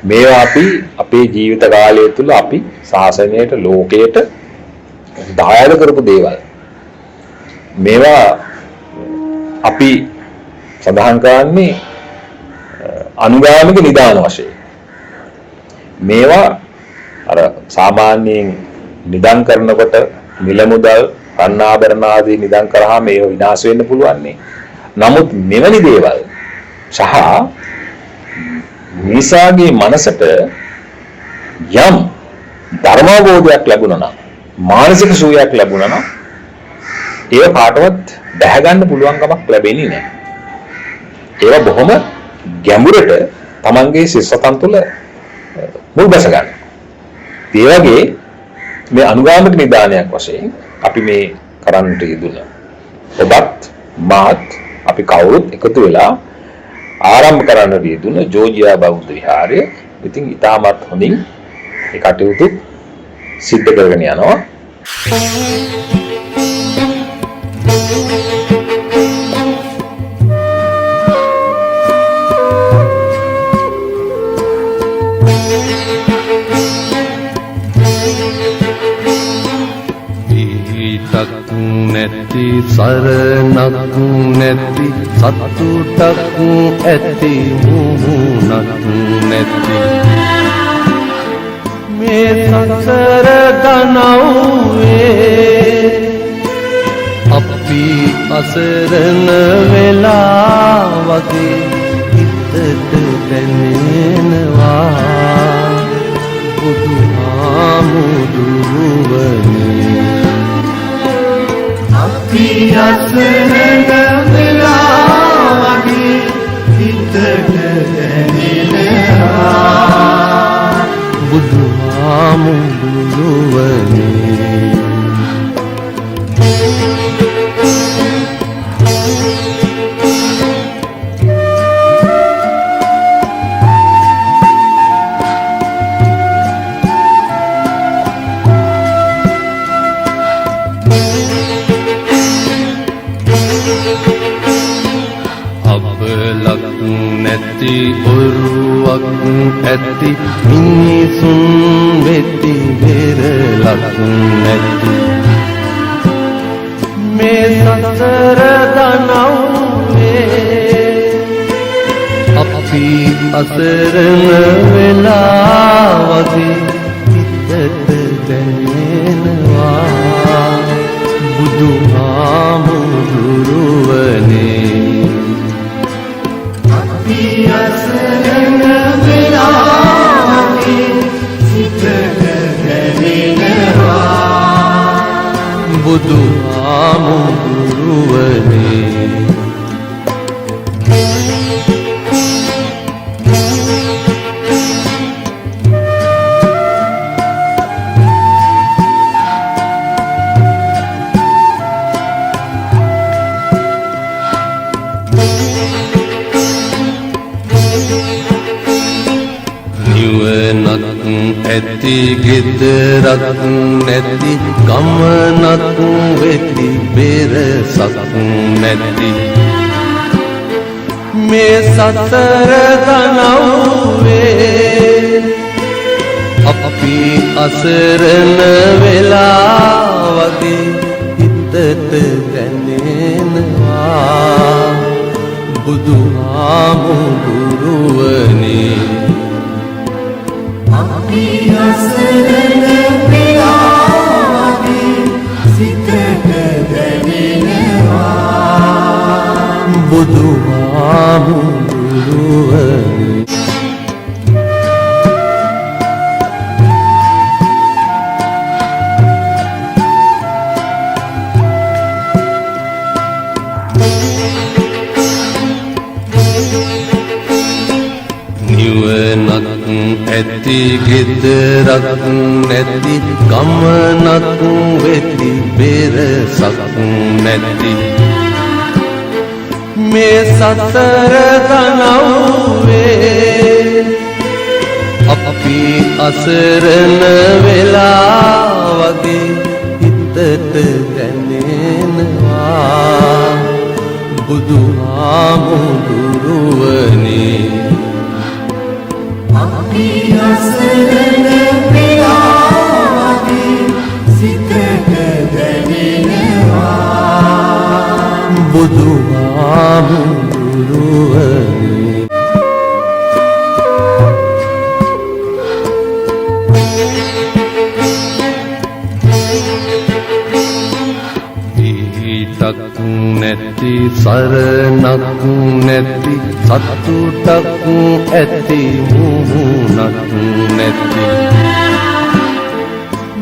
මේවා අපි අපේ ජීවිත කාලය තුල අපි ශාසනයට ලෝකයට දායාද කරපු දේවල්. මේවා අපි සඳහන් කරන්නේ අනුගාමික නිදාන වශයෙන්. මේවා අර සාමාන්‍යයෙන් නිදන් කරනකොට මිල මුදල් අන්නාභරණ ආදී නිදන් කරාම මේව විනාශ වෙන්න පුළුවන් නේ. නමුත් මෙවැනි දේවල් සහ මිනිසාගේ මනසට යම් ධර්මාවබෝධයක් ලැබුණා නම් මානසික සුවයක් ලැබුණා නම් ඒව කාටවත් දැහැ ගන්න පුළුවන් කමක් ලැබෙන්නේ නැහැ. ඒව බොහොම ගැඹුරට තමන්ගේ සිතසතන් තුළ මුල් බැස ගන්න. ඒ වගේ මේ අනුගාමික නිදානයක් වශයෙන් අපි මේ කරන්නට යෙදුන ඔබත් මාත් අපි කවුරුත් එකතු වෙලා ආරම්භ කරන්න යෙදුන ජෝර්ජියා බෞද්ධ විහාරය ඉතින් ඉතාමත් හොඳින් ඒ කටයුතු සිද්ධ කරගෙන යනවා. නැති සරණක් නැති සතුටක් ඇති මුහුණක් නැති මේ සසර දනව්වේ අපි අසරණ වෙලා වගේ හිතට දැනෙනවා බුදුහාමුදුරුවනේ අපි අසරණ වෙලා වගේ හිතට දැනෙනවා බුදුහාමුදුරුවනේ නැති ඔරුවක් ඇති මිනිසුන් වෙති බෙරලක් නැති මේ සසර දනව්වේ අපි අසරණ වෙලා වගේ හිතට දැනෙනවා බුදුහාමුදුරුවනේ අසරණ වෙලා බුදුහාමුදුරුවනේ ඇති ගෙදරක් නැති ගමනක් වෙති බෙරසක් නැති මේ සතර දනව්වේ අපි අසරණ වෙලා වගේ හිතට දැනෙනවා බුදුහාමුදුරුවනේ බුදුහාමුදුරුවනේ ඇති ගෙදරක් නැති ගමනක් වෙති බෙරසක් නැති මේ සතර දනව්වේ අපි අසරණ වෙලා වගේ හිතට දැනෙනවා බුදුහාමුදුරුවනේ බුදුහාමුදුරුවනේ ඊටක් නැති සරණක් නැති සතුටක් ඇති මුහුණක් නැති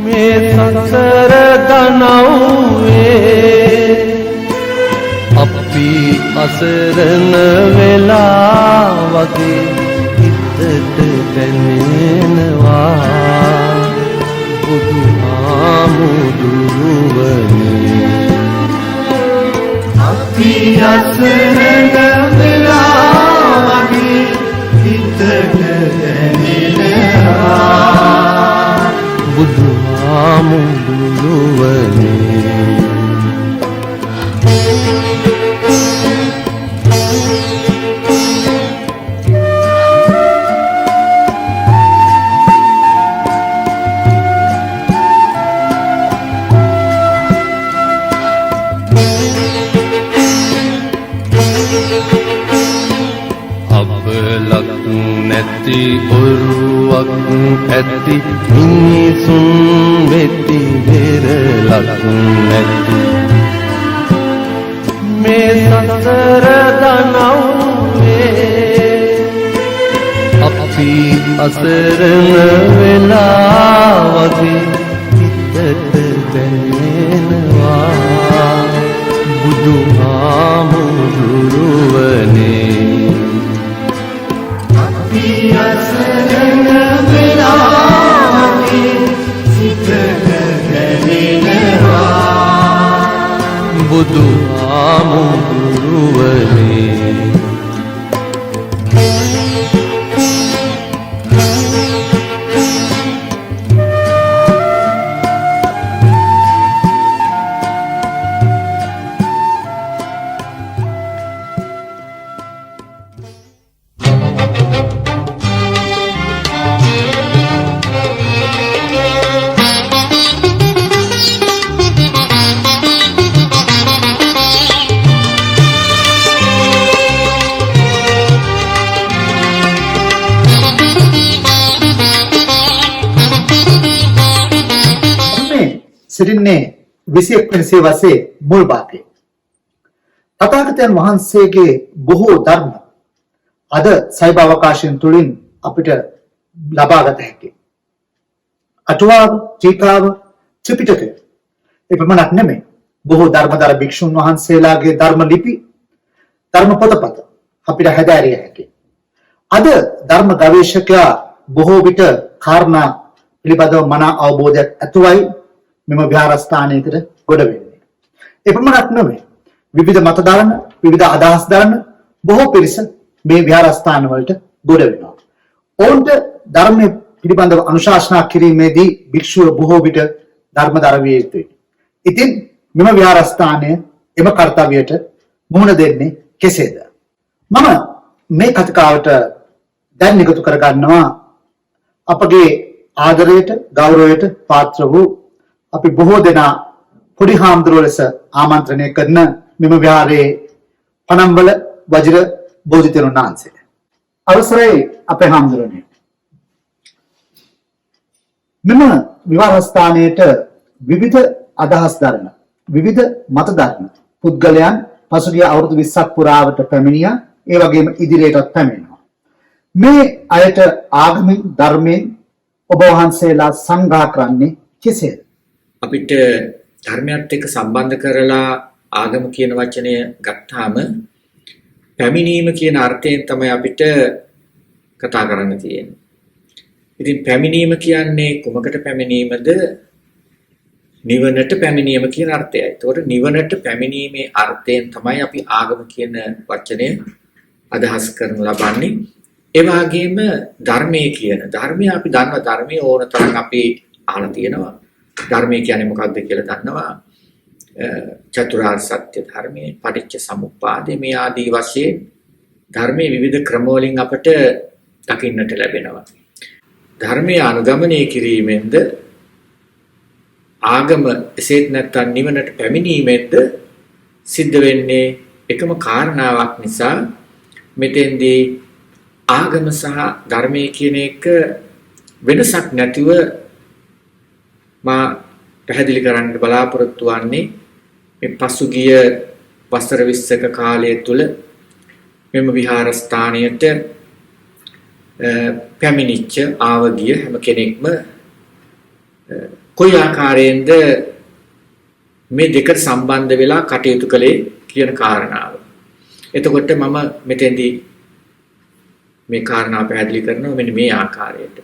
මේ සසර දනව්වේ අපි අසරණ වෙලා වගේ හිතට දැනෙනවා බුදුහාමුදුරුවනේ අපි අසරණ වෙලා වගේ හිතට දැනෙනවා බුදුහාමුදුරුවනේ අබලක් නැති ඔරුවක් ඇති මිනිසුන් වෙති වෙරලක් නැති මේ සසර දනව්වේ අපි අසරණ වෙලා වගේ හිතට දැනෙනවා බුදුහාමුදුරුවනේ බුදුහාමුදුරුවනේ සිටින්නේ 21 වෙනි සියවසේ මුල් භාගයේ. තථාගතයන් වහන්සේගේ බොහෝ ධර්ම අද සයිබ අවකාශයෙන් තුලින් අපිට ලබාගත හැකියි. අටුවාව, ටීකාව, ත්‍රිපිටකය එපමණක් නෙමෙයි. බොහෝ ධර්මදර භික්ෂුන් වහන්සේලාගේ ධර්ම ලිපි, ධර්ම පොතපත අපිට හැදෑරිය හැකියි. අද ධර්ම ගවේෂකයා බොහෝ විට කාරණා පිළිබඳව මනා අවබෝධයක් ඇතුවයි මෙම විහාරස්ථානයකට ගොඩ වෙන්නේ. එපමණක් නෙමෙයි. විවිධ මත දරන, විවිධ අදහස් දරන බොහෝ පිරිස මේ විහාරස්ථාන වලට ගොඩ වෙනවා. ඔවුන්ට ධර්මයේ පිළිබඳව අනුශාසනා කිරීමේදී භික්ෂුව බොහෝ විට ධර්මදර විය යුතුයි. ඉතින් මෙම විහාරස්ථානය එම කාර්යයට මුහුණ දෙන්නේ කෙසේද? මම මේ කතිකාවට දැන් නිකුත් කරගන්නවා අපගේ ආදරයට, ගෞරවයට පාත්‍ර වූ අපි බොහෝ දෙනා පොඩි හාමුදුරුවෝ ලෙස ආමන්ත්‍රණය කරන මෙම විහාරයේ පනම්බල වජිර බෝධිතෙරුන් වහන්සේ. අවසරයි අපේ හාමුදුරනේ. මෙම විහාරස්ථානයේට විවිධ අදහස් දරන, විවිධ මත දරන පුද්ගලයන් පසුගිය අවුරුදු 20ක් පුරාවට පැමිණියා. ඒ වගේම ඉදිරියටත් පැමිණෙනවා. මේ අයට ආගමික ධර්මයෙන් ඔබ වහන්සේලා සංග්‍රහ කරන්නේ කෙසේද? අපිට ධර්මයත් එක්ක සම්බන්ධ කරලා ආගම කියන වචනය ගත්තාම පැමිණීම කියන අර්ථයෙන් තමයි අපිට කතා කරන්න තියෙන්නේ. ඉතින් පැමිණීම කියන්නේ කුමකට පැමිණීමද? නිවනට පැමිණීම කියන අර්ථයයි. ඒතකොට නිවනට පැමිණීමේ අර්ථයෙන් තමයි අපි ආගම කියන වචනය අදහස් කරනු ලබන්නේ. ඒ වගේම ධර්මයේ කියන ධර්මය අපි දන්නවා. ධර්මයේ ඕන තරම් අපි අහලා තියෙනවා. ධර්මය කියන්නේ මොකක්ද කියලා දන්නවා. චතුරාර්ය සත්‍ය ධර්මයේ පටිච්ච සමුප්පාදේ මේ ආදී වශයෙන් ධර්මයේ විවිධ ක්‍රම වලින් අපට දකින්නට ලැබෙනවා. ධර්මයේ අනුගමනය කිරීමෙන්ද ආගම එසේත් නැත්නම් නිවනට පැමිණීමෙන්ද සිද්ධ වෙන්නේ එකම කාරණාවක් නිසා මෙතෙන්දී ආගම සහ ධර්මයේ කියන එක වෙනසක් නැතිව මා පැහැදිලි කරන්න බලාපොරොත්තු වන්නේ මේ පසුගිය වසර 20ක කාලය තුල මෙම විහාරස්ථානයට පැමිණිච්ච ආවගිය හැම කෙනෙක්ම කොයි ආකාරයෙන්ද මේ දෙකට සම්බන්ධ වෙලා කටයුතු කළේ කියන කාරණාව. එතකොට මම මෙතෙන්දී මේ කාරණා පැහැදිලි කරනවා මෙන්න මේ ආකාරයට.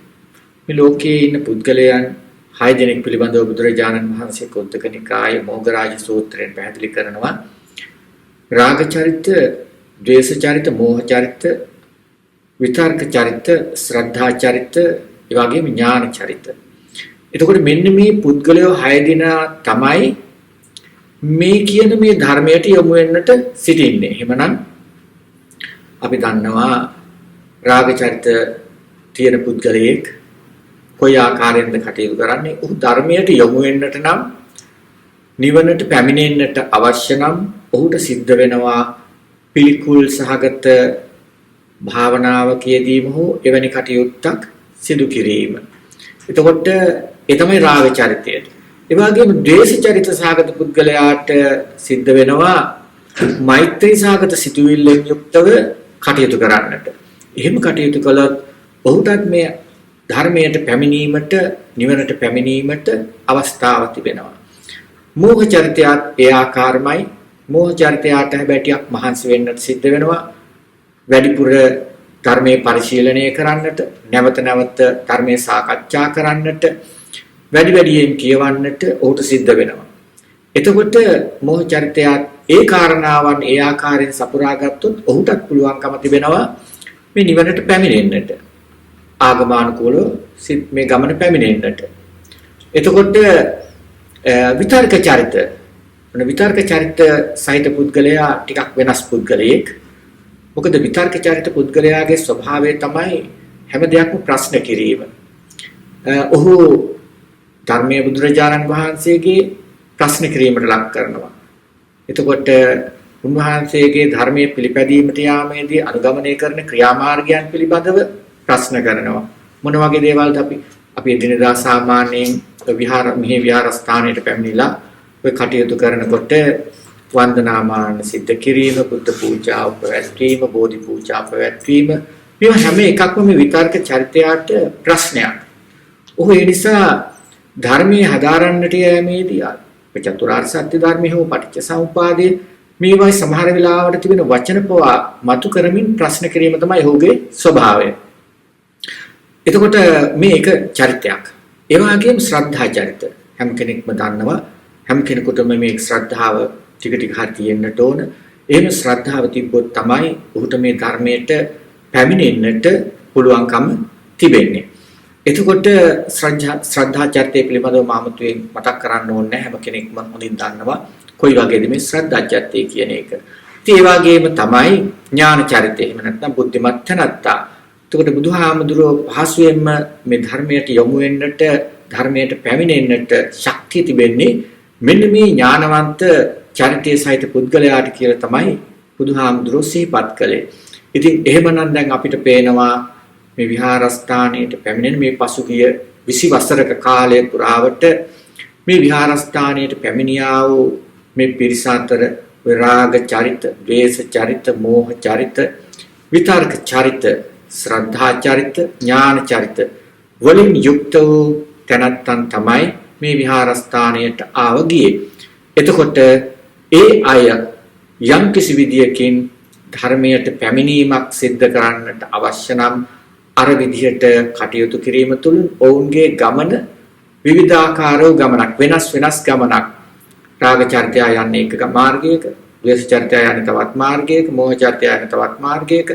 මේ ලෝකයේ ඉන්න පුද්ගලයන් 6 දෙනෙක් පිළිබඳව බුදුරජාණන් වහන්සේ කුද්දක නිකායේ මොග්ගරාජ සූත්‍රයෙන් පැහැදිලි කරනවා. රාග චරිත, ද්වේෂ චරිත, මෝහ චරිත, විතර්ක චරිත, ශ්‍රද්ධා චරිත, ඒ වගේම ඥාන චරිත. එතකොට මෙන්න මේ පුද්ගලයෝ 6 දෙනා තමයි මේ කියන මේ ධර්මයට යොමු වෙන්නට සිටින්නේ. එහෙමනම් අපි දන්නවා රාග චරිත තියෙන පුද්ගලයෙක් කොයි ආකාරයෙන්ද කටයුතු කරන්නේ? ඔහු ධර්මයට යොමු වෙන්නට නම් නිවනට පැමිණෙන්නට අවශ්‍ය නම් ඔහුට සිද්ධ වෙනවා පිළිකුල් සහගත භාවනාවකයේදීම හෝ එවැනි කටයුත්තක් සිදු කිරීම. එතකොට ඒ තමයි රාග චරිතය. ඒ වගේම ද්වේෂ චරිත සහගත පුද්ගලයාට සිද්ධ වෙනවා මෛත්‍රී සහගත සිතුවිල්ලෙන් යුක්තව කටයුතු කරන්නට. එහෙම කටයුතු කළොත් ඔහුටත් මේ ධර්මයට පැමිණීමට, නිවනට පැමිණීමට අවස්ථාවක් තිබෙනවා. මෝහ චරිතයත් ඒ ආකාරමයි. මෝහ චරිතයට හැබැයි ටිකක් මහන්සි වෙන්නට සිද්ධ වෙනවා. වැඩිපුර ධර්මයේ පරිශීලනය කරන්නට, නැවත නැවත ධර්මයේ සාකච්ඡා කරන්නට, වැඩියෙන් කියවන්නට ඔහුට සිද්ධ වෙනවා. එතකොට මෝහ චරිතයත් ඒ කාරණාවන් ඒ ආකාරයෙන් සපුරා ගත්තොත් ඔහුටත් පුළුවන්කම තිබෙනවා මේ නිවනට පැමිණෙන්නට. ආගමානුකූලව මේ ගමන පැමිණෙන්නට. එතකොට විතර්ක චරිත විතර්ක චරිත සහිත පුද්ගලයා ටිකක් වෙනස් පුද්ගලයෙක්. මොකද විතර්ක චරිත පුද්ගලයාගේ ස්වභාවය තමයි හැම දෙයක්ම ප්‍රශ්න කිරීම. ඔහු ධර්මයේ බුදුරජාණන් වහන්සේගේ ප්‍රශ්න කිරීමට ලක් කරනවා. එතකොට උන්වහන්සේගේ ධර්මයේ පිළිපැදීමට යාමේදී අනුගමනය කරන ක්‍රියාමාර්ගයන් පිළිබඳව ප්‍රශ්න කරනවා. මොන වගේ දේවල්ද අපි එදිනෙදා සාමාන්‍යයෙන් මෙහි විහාරස්ථානයට පැමිණිලා ඔය කටයුතු කරනකොට වන්දනාමාන සිද්ධ කිරීම, බුද්ධ පූජාව පැවැත්වීම, බෝධි පූජා පැවැත්වීම, මේ හැම එකක්ම මේ විතර්ක චරිතයට ප්‍රශ්නයක්. ඔහු ඒ නිසා ධර්මයේ හදාරන්නට යෑමේදී චතුරාර්ය සත්‍ය ධර්මයේ හෝ පටිච්ච සමුප්පාදයේ මේවායි සමහර වෙලාවට තිබෙන වචන පවා මතු කරමින් ප්‍රශ්න කිරීම තමයි ඔහුගේ ස්වභාවය. එතකොට මේ එක චරිතයක්. ඒ වගේම ශ්‍රද්ධා චරිත. හැම කෙනෙක්ම දන්නවා හැම කෙනෙකුටම මේ ශ්‍රද්ධාව ටික ටික හරි තියෙන්නට ඕන. එහෙම ශ්‍රද්ධාව තිබ්බොත් තමයි ඔහුට මේ ධර්මයට පැමිණෙන්නට පුළුවන්කම තිබෙන්නේ. එතකොට ශ්‍රද්ධා චරිතය පිළිබඳව මාමුතුවෙන් මතක් කරන්න ඕනේ හැම කෙනෙක්ම හොඳින් දන්නවා කොයි වගේද මේ ශ්‍රද්ධා චරිතය කියන එක. ඉතින් ඒ වගේම තමයි ඥාන චරිතය. එහෙම නැත්නම් බුද්ධිමත් තනත්තා. එතකොට බුදුහාමුදුරුවෝ පහසුවෙන්ම මේ ධර්මයට යොමු වෙන්නට ධර්මයට පැමිණෙන්නට ශක්තිය තිබෙන්නේ මෙන්න මේ ඥානවන්ත චරිතයේ සහිත පුද්ගලයාට කියලා තමයි බුදුහාමුදුරුවෝ සිහිපත් කළේ. ඉතින් එහෙමනම් දැන් අපිට පේනවා මේ විහාරස්ථානයට පැමිණෙන මේ පසුගිය 20 වසරක කාලය පුරාවට මේ විහාරස්ථානයට පැමිණියා වූ මේ පිරිස අතර විරාග චරිත, ද්වේෂ චරිත, මෝහ චරිත, විතර්ක චරිත, ශ්‍රද්ධා චරිත, ඥාන චරිත වලින් යුක්ත වූ තැනැත්තන් තමයි මේ විහාරස්ථානයට ආව ගියේ. එතකොට ඒ අය යම් කිසි විදියකින් ධර්මයට පැමිණීමක් සිද්ධ කරන්නට අවශ්‍ය නම් අර විදිහට කටයුතු කිරීම තුළ ඔවුන්ගේ ගමන විවිධාකාර වූ ගමනක් වෙනස් ගමනක්. රාග චරිතය යන්නේ එක මාර්ගයක, ද්වේෂ චරිතය යන්නේ තවත් මාර්ගයක, මෝහ චරිතය යන්නේ තවත් මාර්ගයක,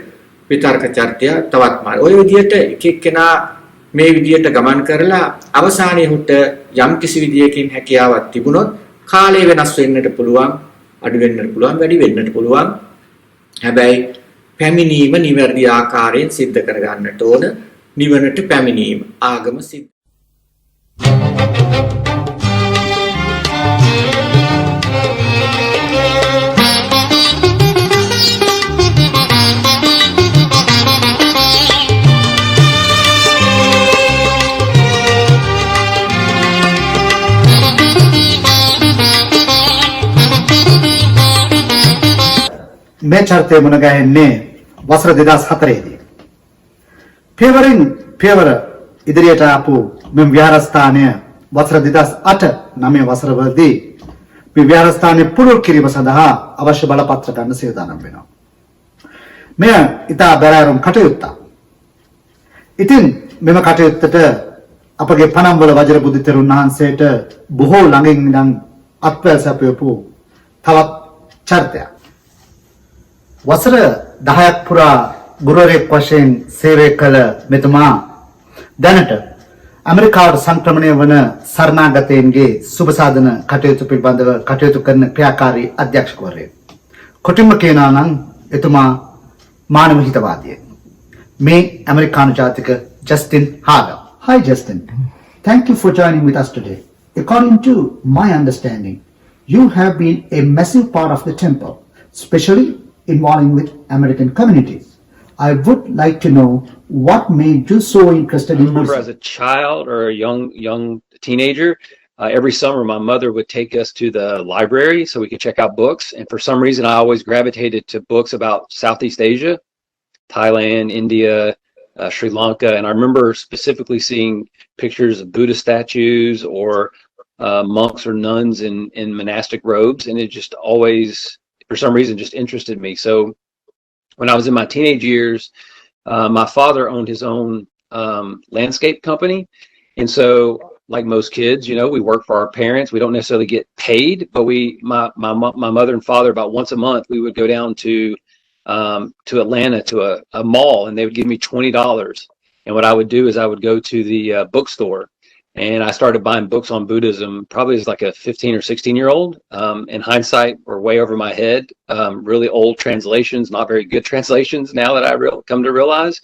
විතර්ක චරිතය තවත් මාර්ගයක. ඔය විදිහට එක එක්කෙනා මේ විදිහට ගමන් කරලා අවසානයේ හුට යම් කිසි විදියකින් හැකියාවක් තිබුණොත් කාලය වෙනස් වෙන්නට පුළුවන්, අඩු වෙන්නට පුළුවන්, වැඩි වෙන්නට පුළුවන්. හැබැයි පැමිණීම නිවැරදි ආකාරයෙන් සිද්ධ කර ගන්නට ඕන. නිවනට පැමිණීම ආගම සිද්ධ මේ චරිතය මුණ ගැහෙන්නේ වසර 2004 දී. පෙරවරින් පෙරවර ඉදිරියට ආපු මෙම විහාරස්ථානය වසර 2008 9 වසරවලදී මේ විහාරස්ථානය පුළුල් කිරීම සඳහා අවශ්‍ය බලපත්‍ර ගන්න සූදානම් වෙනවා. මෙය ඉතා බැරෑරුම් කටයුත්තක්. ඉතින් මෙම කටයුත්තට අපගේ පනම්වල වජිරබුද්ධ තෙරුන් වහන්සේට බොහෝ ළඟින් ඉඳන් අත්වැල් සැපයපු තවත් චරිතයක්. වසර 10ක් පුරා ගුරුවරයෙක් වශයෙන් සේවය කළ මෙතුමා දැනට ඇමරිකාවට සංක්‍රමණය වන සරණාගතයන්ගේ සුබසාධන කටයුතු පිළිබඳව කටයුතු කරන ක්‍රියාකාරී අධ්‍යක්ෂකවරයෙක්. කොටින්ම කියනවා නම් එතුමා මානව හිතවාදියෙක්. මේ ඇමරිකානු ජාතික Justin හාගම්. Hi Justin. Thank you for joining with us today. According to my understanding, you have been a massive part of the temple, especially involving with American communities. I would like to know what made you so interested in remember as Buddhism. a child or a young teenager, every summer my mother would take us to the library so we could check out books. And for some reason, I always gravitated to books about Southeast Asia, Thailand, India, Sri Lanka. And I remember specifically seeing pictures of Buddha statues or monks or nuns in monastic robes. And it just always, for some reason, just interested me. So when I was in my teenage years, my father owned his own landscape company. And so like most kids, you know, we work for our parents. We don't necessarily get paid, but my mother and father, about once a month, we would go down to Atlanta to a mall, and they would give me $20. And what I would do is I would go to the bookstore, and I started buying books on Buddhism probably as like a 15 or 16-year-old. In hindsight, were way over my head. Really old translations, not very good translations now that I come to realize.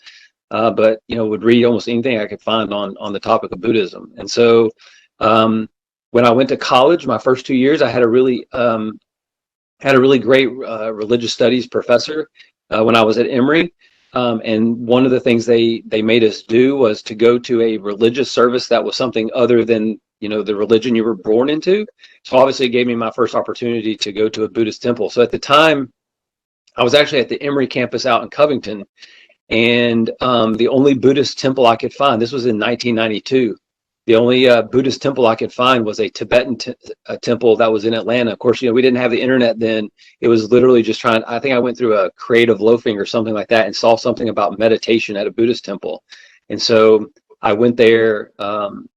But you know, would read almost anything I could find on the topic of Buddhism. And so when I went to college, my first 2 years, I had a really great religious studies professor when I was at Emory. And one of the things they made us do was to go to a religious service that was something other than, you know, the religion you were born into. So obviously it gave me my first opportunity to go to a Buddhist temple. So at the time, I was actually at the Emory campus out in Covington, and the only Buddhist temple I could find, this was in 1992, The only Buddhist temple I could find was a Tibetan temple that was in Atlanta. Of course, we didn't have the internet then. It was literally just I think I went through a creative loafing or something like that and saw something about meditation at a Buddhist temple. And so I went there, and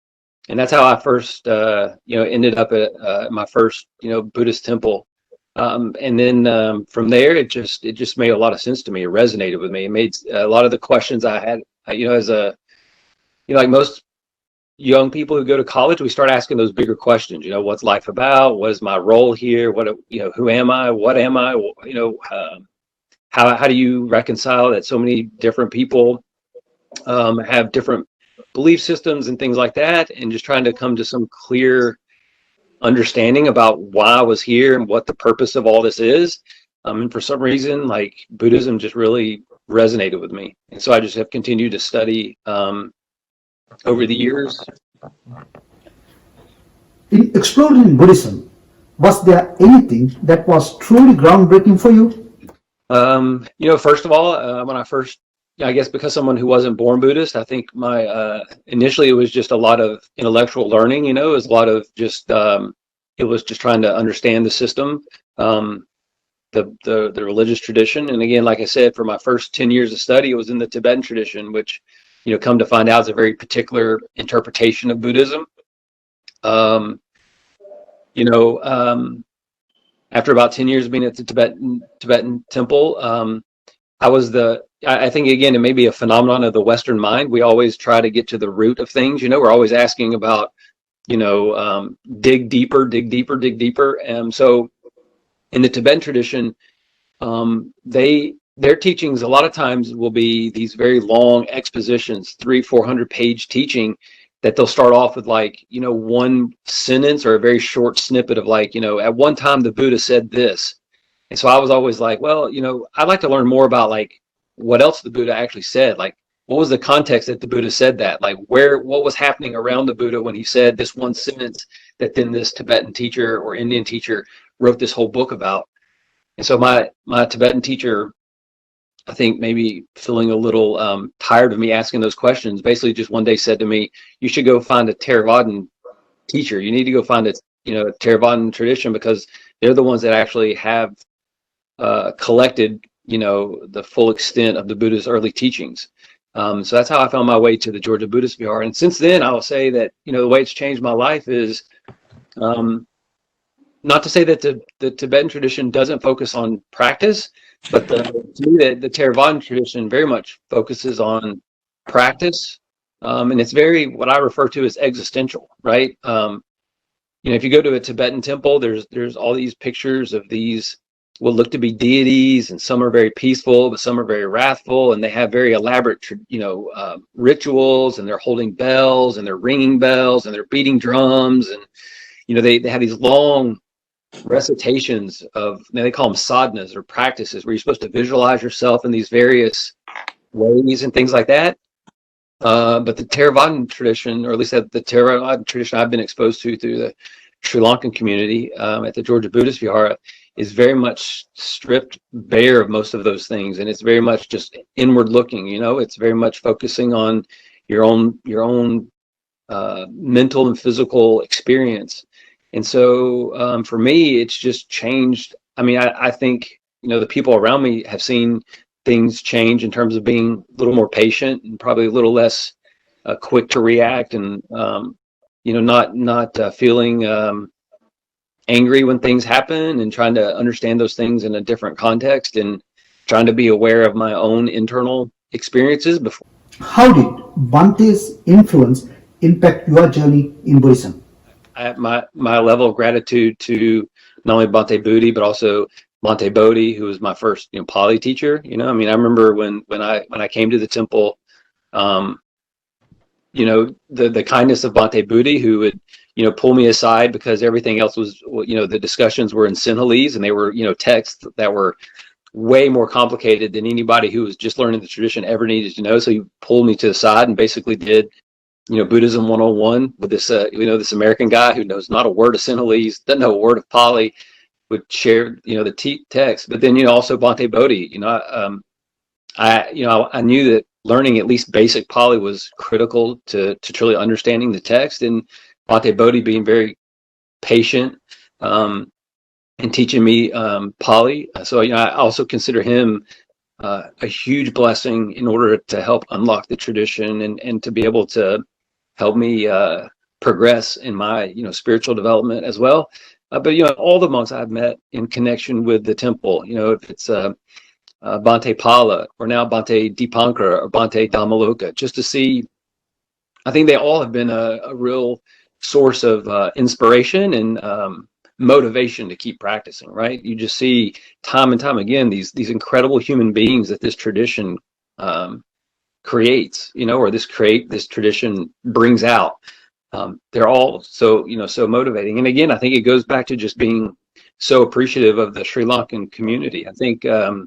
that's how I first, ended up at my first, Buddhist temple. And then from there, it just made a lot of sense to me. It resonated with me. It made a lot of the questions I had, like most young people who go to college, we start asking those bigger questions. What's life about? What is my role here? Who am I? What am I? How do you reconcile that so many different people have different belief systems and things like that, and just trying to come to some clear understanding about why I was here and what the purpose of all this is. And for some reason, like Buddhism just really resonated with me. And so I just have continued to study over the years. In exploring Buddhism, was there anything that was truly groundbreaking for you? First of all, when I guess because someone who wasn't born Buddhist, I think initially it was just a lot of intellectual learning, it was a lot of just, it was just trying to understand the system, the religious tradition. And again, like I said, for my first 10 years of study, it was in the Tibetan tradition, which, come to find out is a very particular interpretation of Buddhism. After about 10 years being at the Tibetan temple, I think, again, it may be a phenomenon of the Western mind. We always try to get to the root of things. We're always asking about, dig deeper, dig deeper, dig deeper. And so in the Tibetan tradition, their teachings a lot of times will be these very long expositions, 300-400 page teaching that they'll start off with one sentence or a very short snippet of at one time the Buddha said this. And so I was always like, well, I'd like to learn more about what else the Buddha actually said. What was the context that the Buddha said that? What was happening around the Buddha when he said this one sentence that then this Tibetan teacher or Indian teacher wrote this whole book about? And so my Tibetan teacher, I think maybe feeling a little tired of me asking those questions, basically just one day said to me, you should go find a Theravadan teacher. You need to go find a Theravadan tradition, because they're the ones that actually have collected the full extent of the Buddha's early teachings. So that's how I found my way to the Georgia Buddhist Vihar. And since then, I will say that, the way it's changed my life is, not to say that the Tibetan tradition doesn't focus on practice, but to me, the Theravadan tradition very much focuses on practice. And it's very, what I refer to as existential, right? If you go to a Tibetan temple, there's all these pictures of these what look to be deities, and some are very peaceful, but some are very wrathful, and they have very elaborate, rituals, and they're holding bells, and they're ringing bells, and they're beating drums, and they have these long recitations of, they call them sadhanas, or practices, where you're supposed to visualize yourself in these various ways and things like that. But the Theravadan tradition, or at least the Theravadan tradition I've been exposed to through the Sri Lankan community at the Georgia Buddhist Vihara, is very much stripped bare of most of those things, and it's very much just inward looking. It's very much focusing on your own mental and physical experience. And so for me, it's just changed. I mean, I think the people around me have seen things change in terms of being a little more patient and probably a little less quick to react, and not feeling angry when things happen, and trying to understand those things in a different context, and trying to be aware of my own internal experiences before. How did Bhante's influence impact your journey in Buddhism? My level of gratitude to not only Bhante Budi, but also Bhante Bodhi, who was my first Pali teacher. I remember when I came to the temple, the kindness of Bhante Budi, who would pull me aside, because everything else was, the discussions were in Sinhalese, and they were texts that were way more complicated than anybody who was just learning the tradition ever needed to know. So he pulled me to the side and basically did Buddhism 101 with this this American guy who knows not a word of Sinhalese, doesn't know a word of Pali, would share the text. But then also Bhante Bodhi, I knew that learning at least basic Pali was critical to truly understanding the text, and Bhante Bodhi being very patient and teaching me Pali. So I also consider him a huge blessing in order to help unlock the tradition and to be able to help me progress in my spiritual development as well. But all the monks I've met in connection with the temple, if it's Bhante Pala or now Bhante Dipankara or Bhante Dhammaloka, just to see, I think they all have been a real source of inspiration and motivation to keep practicing, right? You just see time and time again these incredible human beings that this tradition creates, or this tradition brings out. They're all so motivating. And again, I think it goes back to just being so appreciative of the Sri Lankan community. I think to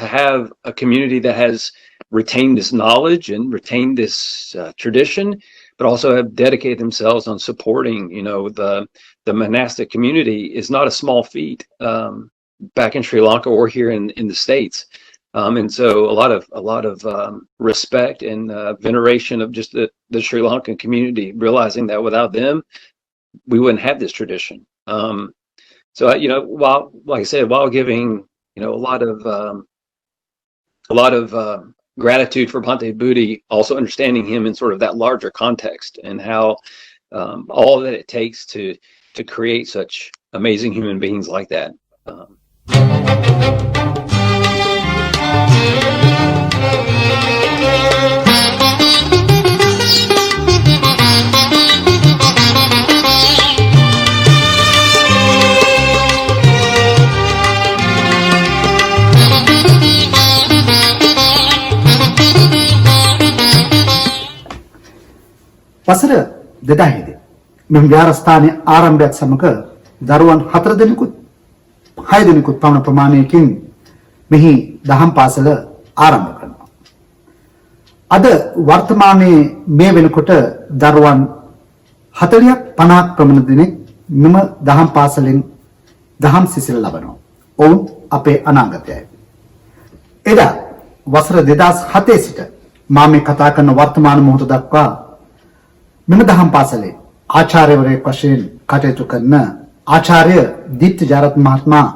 have a community that has retained this knowledge and retained this tradition, but also have dedicated themselves on supporting, the monastic community is not a small feat back in Sri Lanka or here in the States. And so a lot of respect and veneration of just the Sri Lankan community, realizing that without them, we wouldn't have this tradition. So while, like I said, while giving a lot of gratitude for Bhante Bodhi, also understanding him in sort of that larger context and how all that it takes to create such amazing human beings like that. වසර 2000 මෙම විහාරස්ථානයේ ආරම්භයත් සමග දරුවන් 4 දෙනෙකුත් 6 දෙනෙකුත් පමණ ප්‍රමාණයකින් මෙහි දහම් පාසල ආරම්භ කරනවා. අද වර්තමානයේ මේ වෙනකොට දරුවන් 40ක් 50ක් පමණ දෙනෙක් මෙම දහම් පාසලෙන් දහම් සිසිල ලබනවා. ඔවුන් අපේ අනාගතයයි. එදා වසර 2007 සිට මා මේ කතා කරන වර්තමාන මොහොත දක්වා මෙම දහම් පාසලේ ආචාර්යවරයෙක් වශයෙන් කටයුතු කරන ආචාර්ය දීප්ති ජාරත් මහත්මයා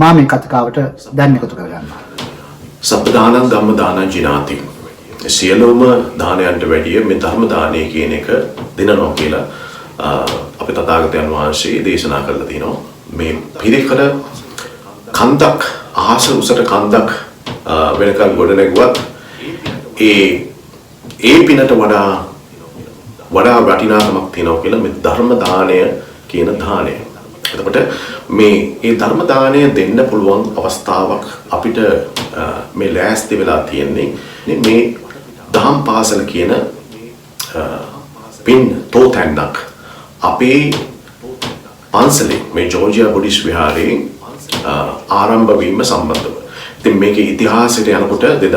මා මේ කතිකාවට දැන් එකතු කරගන්නවා. සප්පදානං ධම්ම දානං ජිනාති. සියලුම දානයන්ට වැඩිය මේ ධර්ම දානය කියන එක දෙනවා කියලා අපේ තථාගතයන් වහන්සේ දේශනා කරලා තිනවා. මේ පිරිකර කන්දක් අහස උසට කන්දක් වෙනකන් ගොඩ නැගුවත් ඒ පිනට වඩා වටිනාකමක් තියෙනවා කියලා මේ ධර්ම දානය කියන දානය. එතකොට මේ ධර්ම දානය දෙන්න පුළුවන් අවස්ථාවක් අපිට මේ ලෑස්ති වෙලා තියෙන්නේ මේ දහම් පාසල කියන පින් තෝතැන්නක් අපේ පන්සලේ මේ ජෝර්ජියා බුද්දිස්ට් විහාරයේ ආරම්භ වීම සම්බන්ධව. ඉතින් මේකේ ඉතිහාසයට යනකොට 2000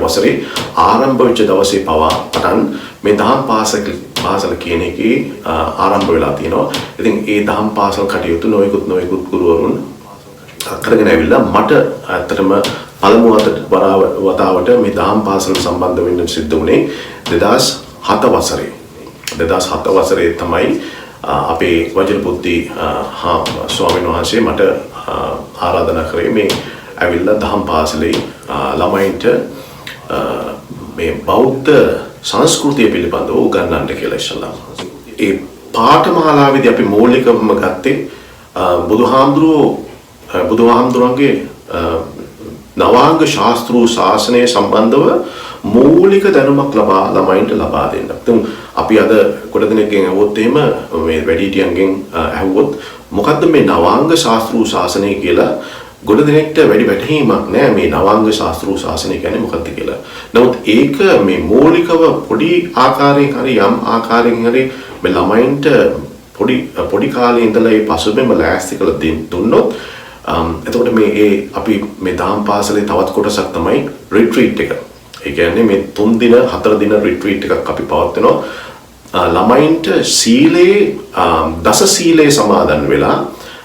වසරේ ආරම්භ වෙච්ච දවසේ පවා පටන් මේ දහම් පාසල කියන එකේ ආරම්භ වෙලා තියෙනවා. ඉතින් ඒ දහම් පාසල් කටයුතු නොයෙකුත් ගුරුවරුන් කරගෙන ඇවිල්ලා මට ඇත්තටම පළමු වතාවට මේ දහම් පාසල සම්බන්ධ වෙන්න සිද්ධ වුණේ 2007 වසරේ. 2007 වසරේ තමයි අපේ වජිරපුත්ති ස්වාමීන් වහන්සේ මට ආරාධනා කරේ මේ ඇවිල්ලා දහම් පාසලේ ළමයින්ට මේ බෞද්ධ සංස්කෘතිය පිළිබඳව උගන්වන්න කියලා ඉස්සලා. ඒ පාඨමාලාවේදී අපි මූලිකවම ගත්තේ බුදුහාමුදුරන්ගේ නවාංග ශාස්ත්‍රීය ශාසනය සම්බන්ධව මූලික දැනුමක් ළමයින්ට ලබා දෙන්න. තුන් අපි අද කොට දෙනෙක්ගෙන් අහුවොත් එහෙම මේ වැඩිහිටියන්ගෙන් අහුවොත් මොකද්ද මේ නවාංග ශාස්ත්‍රීය ශාසනය කියලා ගොඩ දෙනෙක්ට වැඩි වැටහීමක් නෑ මේ නවාංග ශාස්ත්‍රීය ශාසනය කියන්නේ මොකක්ද කියලා. නමුත් ඒක මේ මූලිකව පොඩි ආකාරයෙන් හරි යම් ආකාරයෙන් හරි මේ ළමයින්ට පොඩි කාලේ ඉඳලා ඒ පසුබිම ලෑස්ති කරලා දුන්නොත් එතකොට මේ අපි මේ දහම් පාසලේ තවත් කොටසක් තමයි රිට්‍රීට් එක. ඒ කියන්නේ මේ 3 දින 4 දින රිට්‍රීට් එකක් අපි පවත්වනවා. ළමයින්ට සීලේ දස සීලේ සමාදන් වෙලා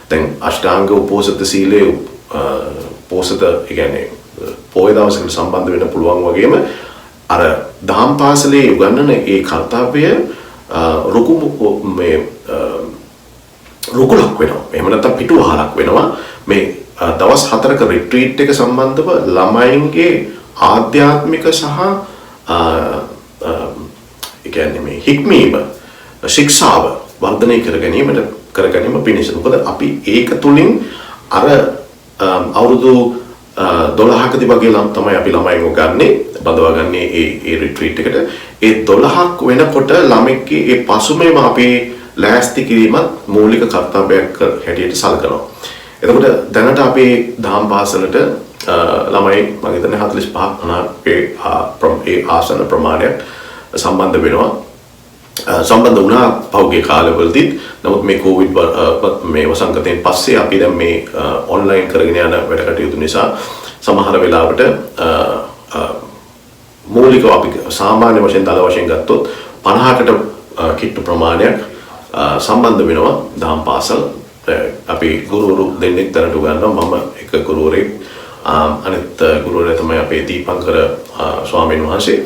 දැන් අෂ්ටාංග උපෝසත සීලේ පෝසත කියන්නේ පොය දවසකට සම්බන්ධ වෙන්න පුළුවන් වගේම අර දහම් පාසලේ උගන්වන ඒ කර්තව්‍ය රුකුලක් වෙනවා. එහෙම නැත්නම් පිටුවහලක් වෙනවා. මේ දවස් 4ක රිට්‍රීට් එක සම්බන්ධව ළමයින්ගේ ආධ්‍යාත්මික සහ ඒ කියන්නේ මේ හික්මීම ශික්ෂාව වර්ධනය කර ගැනීම පිණිස. මොකද අපි ඒක තුලින් අර අවුරුදු 12කදී වගේ තමයි අපි ළමයින්ව ගන්නෙ බඳවාගන්නේ ඒ රිට්‍රීට් එකට. ඒ 12ක් වෙනකොට ළමෙක්ගේ ඒ පසුබිම අපි ලෑස්ති කිරීමත් මූලික කර්තව්‍යයක් හැටියට සලකනවා. එතකොට දැනට අපේ දහම් පාසලට ළමයි මම හිතන්නේ 45 ඒ ආසන ප්‍රමාණයක් සම්බන්ධ වෙනවා. සම්බන්ධ වුණා පහුගිය කාලවලදී. නමුත් මේ කොවිඩ් මේ වසංගතයෙන් පස්සේ අපි දැන් මේ ඔන්ලයින් කරගෙන යන වැඩ කටයුතු නිසා සමහර වෙලාවට මූලිකව අපි සාමාන්‍ය වශයෙන් දල වශයෙන් ගත්තොත් 50කට කිට්ටු ප්‍රමාණයක් සම්බන්ධ වෙනවා දහම් පාසල්. අපි ගුරුවරු දෙන්නෙක් දැනට උගන්වනවා. මම එක ගුරුවරයෙක්, අනිත් ගුරුවරයා තමයි අපේ දීපංකර ස්වාමීන් වහන්සේ.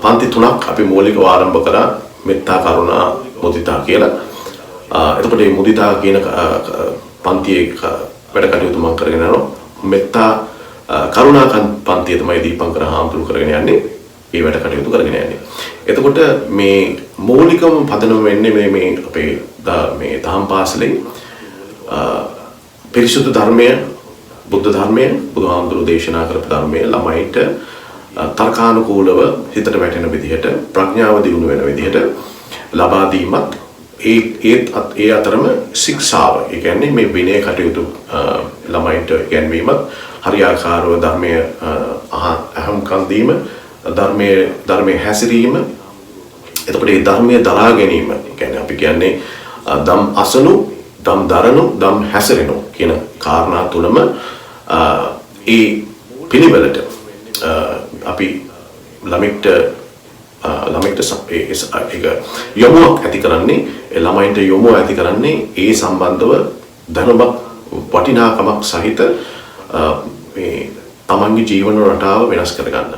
පන්ති 3ක් අපි මූලිකව ආරම්භ කරා මෙත්තා කරුණා මුදිතා කියලා. එතකොට මේ මුදිතා කියන පන්තියේ වැඩ කටයුතු මම කරගෙන යනවා. මෙත්තා කරුණා පන්තිය තමයි දීපංකර හාමුදුරුවෝ කරගෙන යන්නේ. මේ වැඩ කටයුතු කරගෙන යන්නේ. එතකොට මේ මූලිකම පදනම වෙන්නේ මේ අපේ මේ දහම් පාසලේ පිරිසුදු ධර්මය, බුද්ධ ධර්මය, බුදුහාමුදුරුවෝ දේශනා කරපු ධර්මය ළමයිට තර්කානුකූලව හිතට වැටෙන විදිහට, ප්‍රඥාව දියුණු වෙන විදිහට ලබා දීමත් ඒ අතරම ශික්ෂාව, ඒ කියන්නේ මේ විනය කටයුතු ළමයින්ට ඉගැන්වීමත්, හරියාකාරව ධර්මය අහම්කම් දීම, ධර්මයේ හැසිරීම, එතකොට මේ ධර්මයේ දරා ගැනීම, ඒ කියන්නේ අපි කියන්නේ දම් අසනු, දම් දරනු, දම් හැසිරෙනු කියන කාරණා තුනම ඒ පිළිවෙලට අපි ළමෙක්ට ඒක යොමුවක් ඇති කරන්නේ, ළමයින්ට යොමුව ඇති කරන්නේ ඒ සම්බන්ධව දැනුමක්, වටිනාකමක් සහිත මේ තමන්ගේ ජීවන රටාව වෙනස් කරගන්න.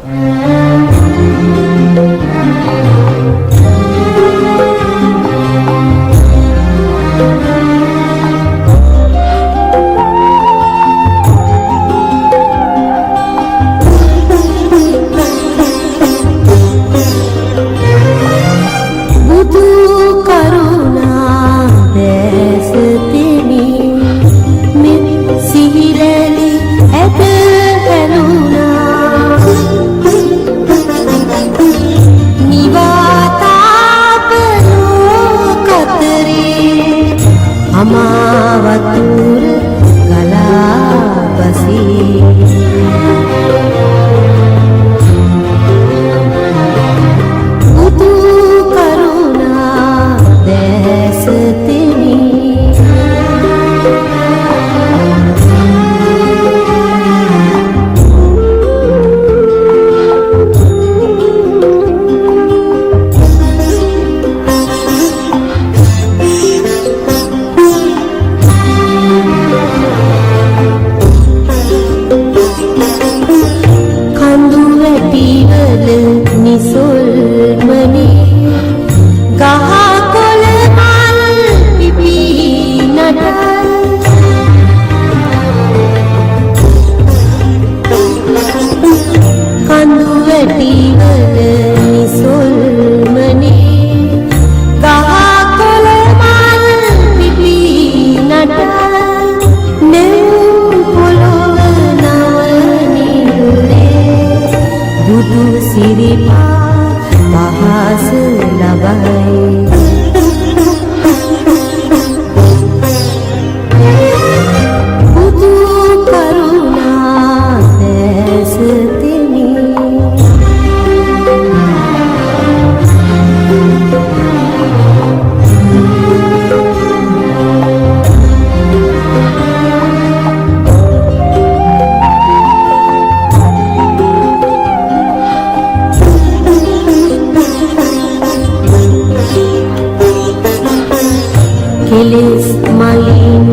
මලින්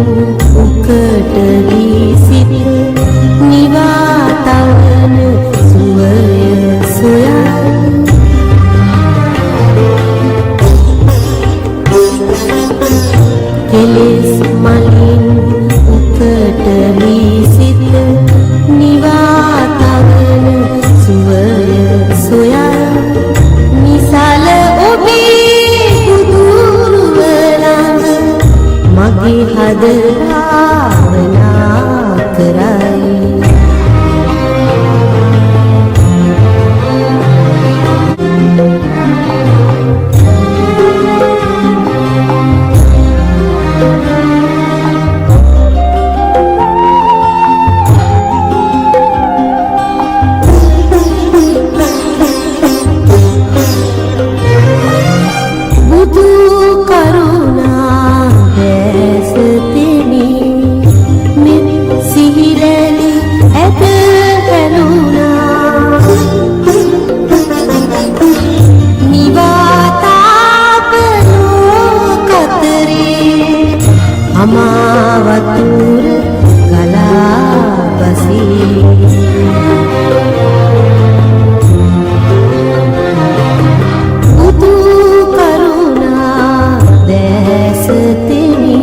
උකට වී සිට නිවා සුවය සොයා කෙලෙස් මලින් උකට වී සිත නිවා තවන සුවය සොයා නිසල ඔබේ බුදුරුවලන් මගේ හද භාවනා කරයි අමාවතුර ගලා බසී බුදු කරුණා දැස තෙමි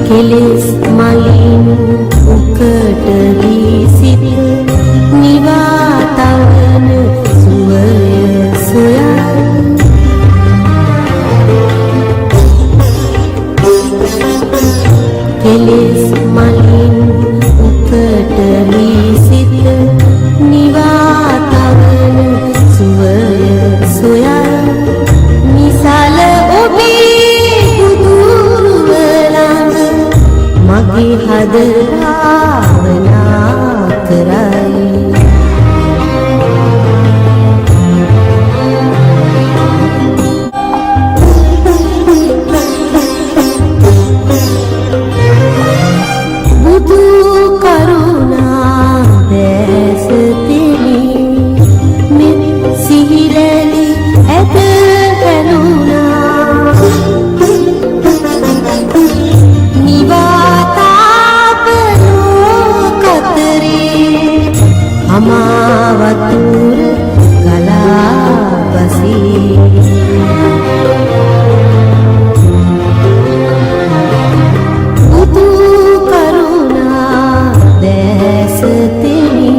කෙලෙස් මලින් උකට වී සිත නිවා තවන සුවය සොයා කෙලෙස් මලින් උකට වී සිත නිවා තවන සුවය සොයා නිසල ඔබේ බුදුරුවලන් මගේ හද භාවනා කරයි බුදු කරුණා දැස තෙමි මෙත් සිහිරැලි ඇත පැනුණා අමාවතුර ගලා බසී බුදු කරුණා දැස තෙමි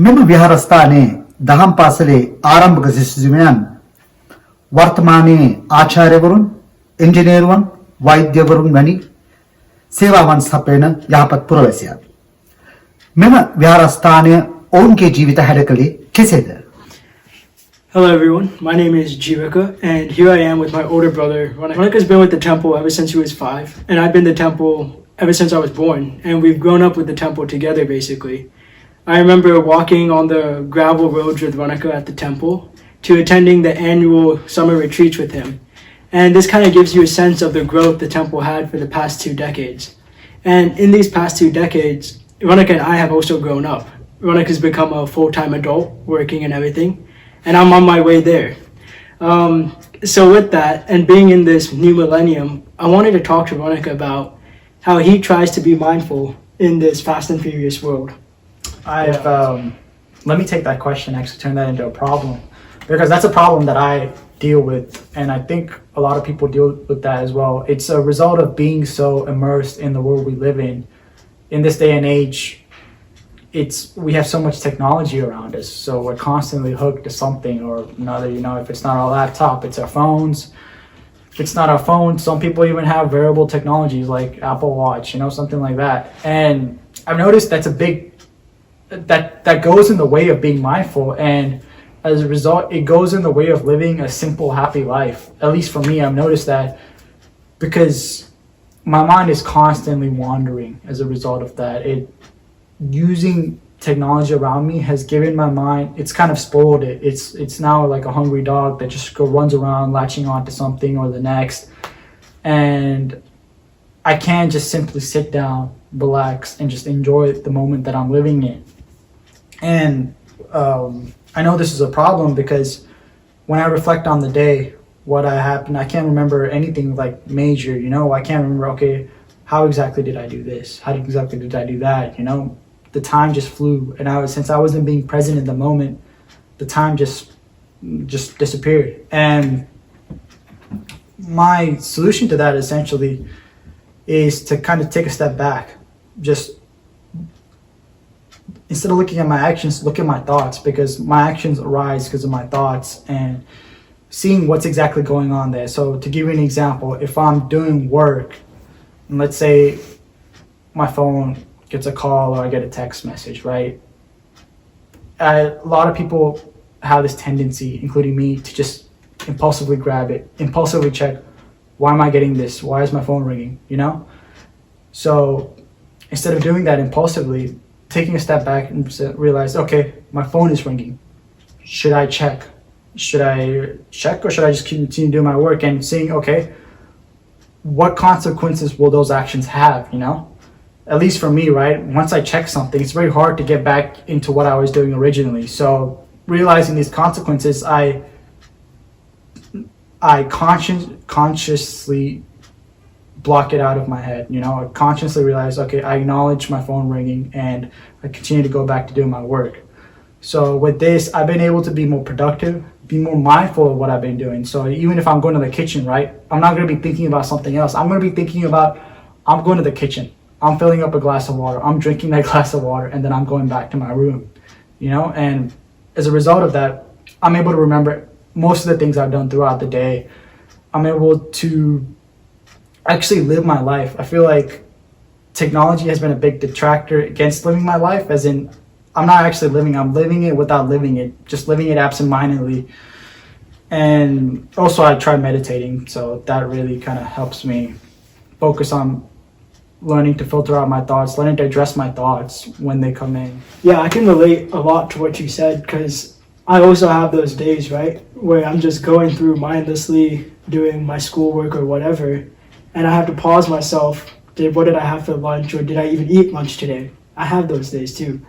මෙම විහාරස්ථානයේ දහම් පාසලේ ආරම්භක ශිෂ්‍යයන් වර්තමානයේ ආචාර්යවරුන්, ඉංජිනේරුවන්, වෛද්‍යවරුන් වැනි සේවාවන් සපයන යහපත් පුරවැසියන්. මෙම විහාරස්ථානය ඔවුන්ගේ ජීවිත හැඩකලේ කෙසේද? Hello everyone, my name is Jivaka and here I am with my older brother. Ranika's been with the temple ever since he was 5 and I've been to the temple ever since I was born, and we've grown up with the temple together basically. I remember walking on the gravel roads with Ronica at the temple to attending the annual summer retreats with him. And this kind of gives you a sense of the growth the temple had for the past 2 decades. And in these past 2 decades, Ronica and I have also grown up. Ronica's become a full-time adult, working and everything, and I'm on my way there. So with that, and being in this new millennium, I wanted to talk to Ronica about how he tries to be mindful in this fast and furious world. Let me take that question, actually turn that into a problem, because that's a problem that I deal with, and I think a lot of people deal with that as well. It's a result of being so immersed in the world we live in this day and age. We have so much technology around us, so we're constantly hooked to something or another. If it's not our laptop, it's our phones. If it's not our phone, some people even have wearable technologies like Apple Watch, something like that. And I've noticed that's a big that goes in the way of being mindful, and as a result, it goes in the way of living a simple, happy life. At least for me, I've noticed that, because my mind is constantly wandering as a result of that. Using technology around me has given my mind, it's kind of spoiled it. It's now like a hungry dog that just runs around latching onto something or the next. And I can't just simply sit down, relax, and just enjoy the moment that I'm living in. And I know this is a problem because when I reflect on the day, what happened, I can't remember anything like major, I can't remember, okay, how exactly did I do this? How exactly did I do that? The time just flew, and since I wasn't being present in the moment, the time just disappeared. And my solution to that essentially is to kind of take a step back. Just instead of looking at my actions, look at my thoughts, because my actions arise because of my thoughts, and seeing what's exactly going on there. So to give you an example, if I'm doing work, and let's say my phone gets a call or I get a text message, right? A lot of people have this tendency, including me, to just impulsively grab it, impulsively check, why am I getting this? Why is my phone ringing? So instead of doing that impulsively, taking a step back and realize, okay, my phone is ringing. Should I check? Should I check, or should I just continue doing my work, and seeing, okay, what consequences will those actions have, At least for me, right? Once I check something, it's very hard to get back into what I was doing originally. So realizing these consequences, I consciously block it out of my head. I consciously realize, okay, I acknowledge my phone ringing, and I continue to go back to doing my work. So with this, I've been able to be more productive, be more mindful of what I've been doing. So even if I'm going to the kitchen, right, I'm not going to be thinking about something else. I'm going to be thinking about, I'm going to the kitchen, I'm filling up a glass of water, I'm drinking that glass of water, and then I'm going back to my room, and as a result of that, I'm able to remember most of the things I've done throughout the day. I'm able to actually live my life. I feel like technology has been a big detractor against living my life, as in, I'm not actually living, I'm living it without living it, just living it absentmindedly. And also I try meditating, so that really kind of helps me focus on learning to filter out my thoughts, learning to address my thoughts when they come in. Yeah, I can relate a lot to what you said, because I also have those days, right, where I'm just going through mindlessly doing my schoolwork or whatever, and I have to pause myself. What did I have for lunch, or did I even eat lunch today? I have those days too.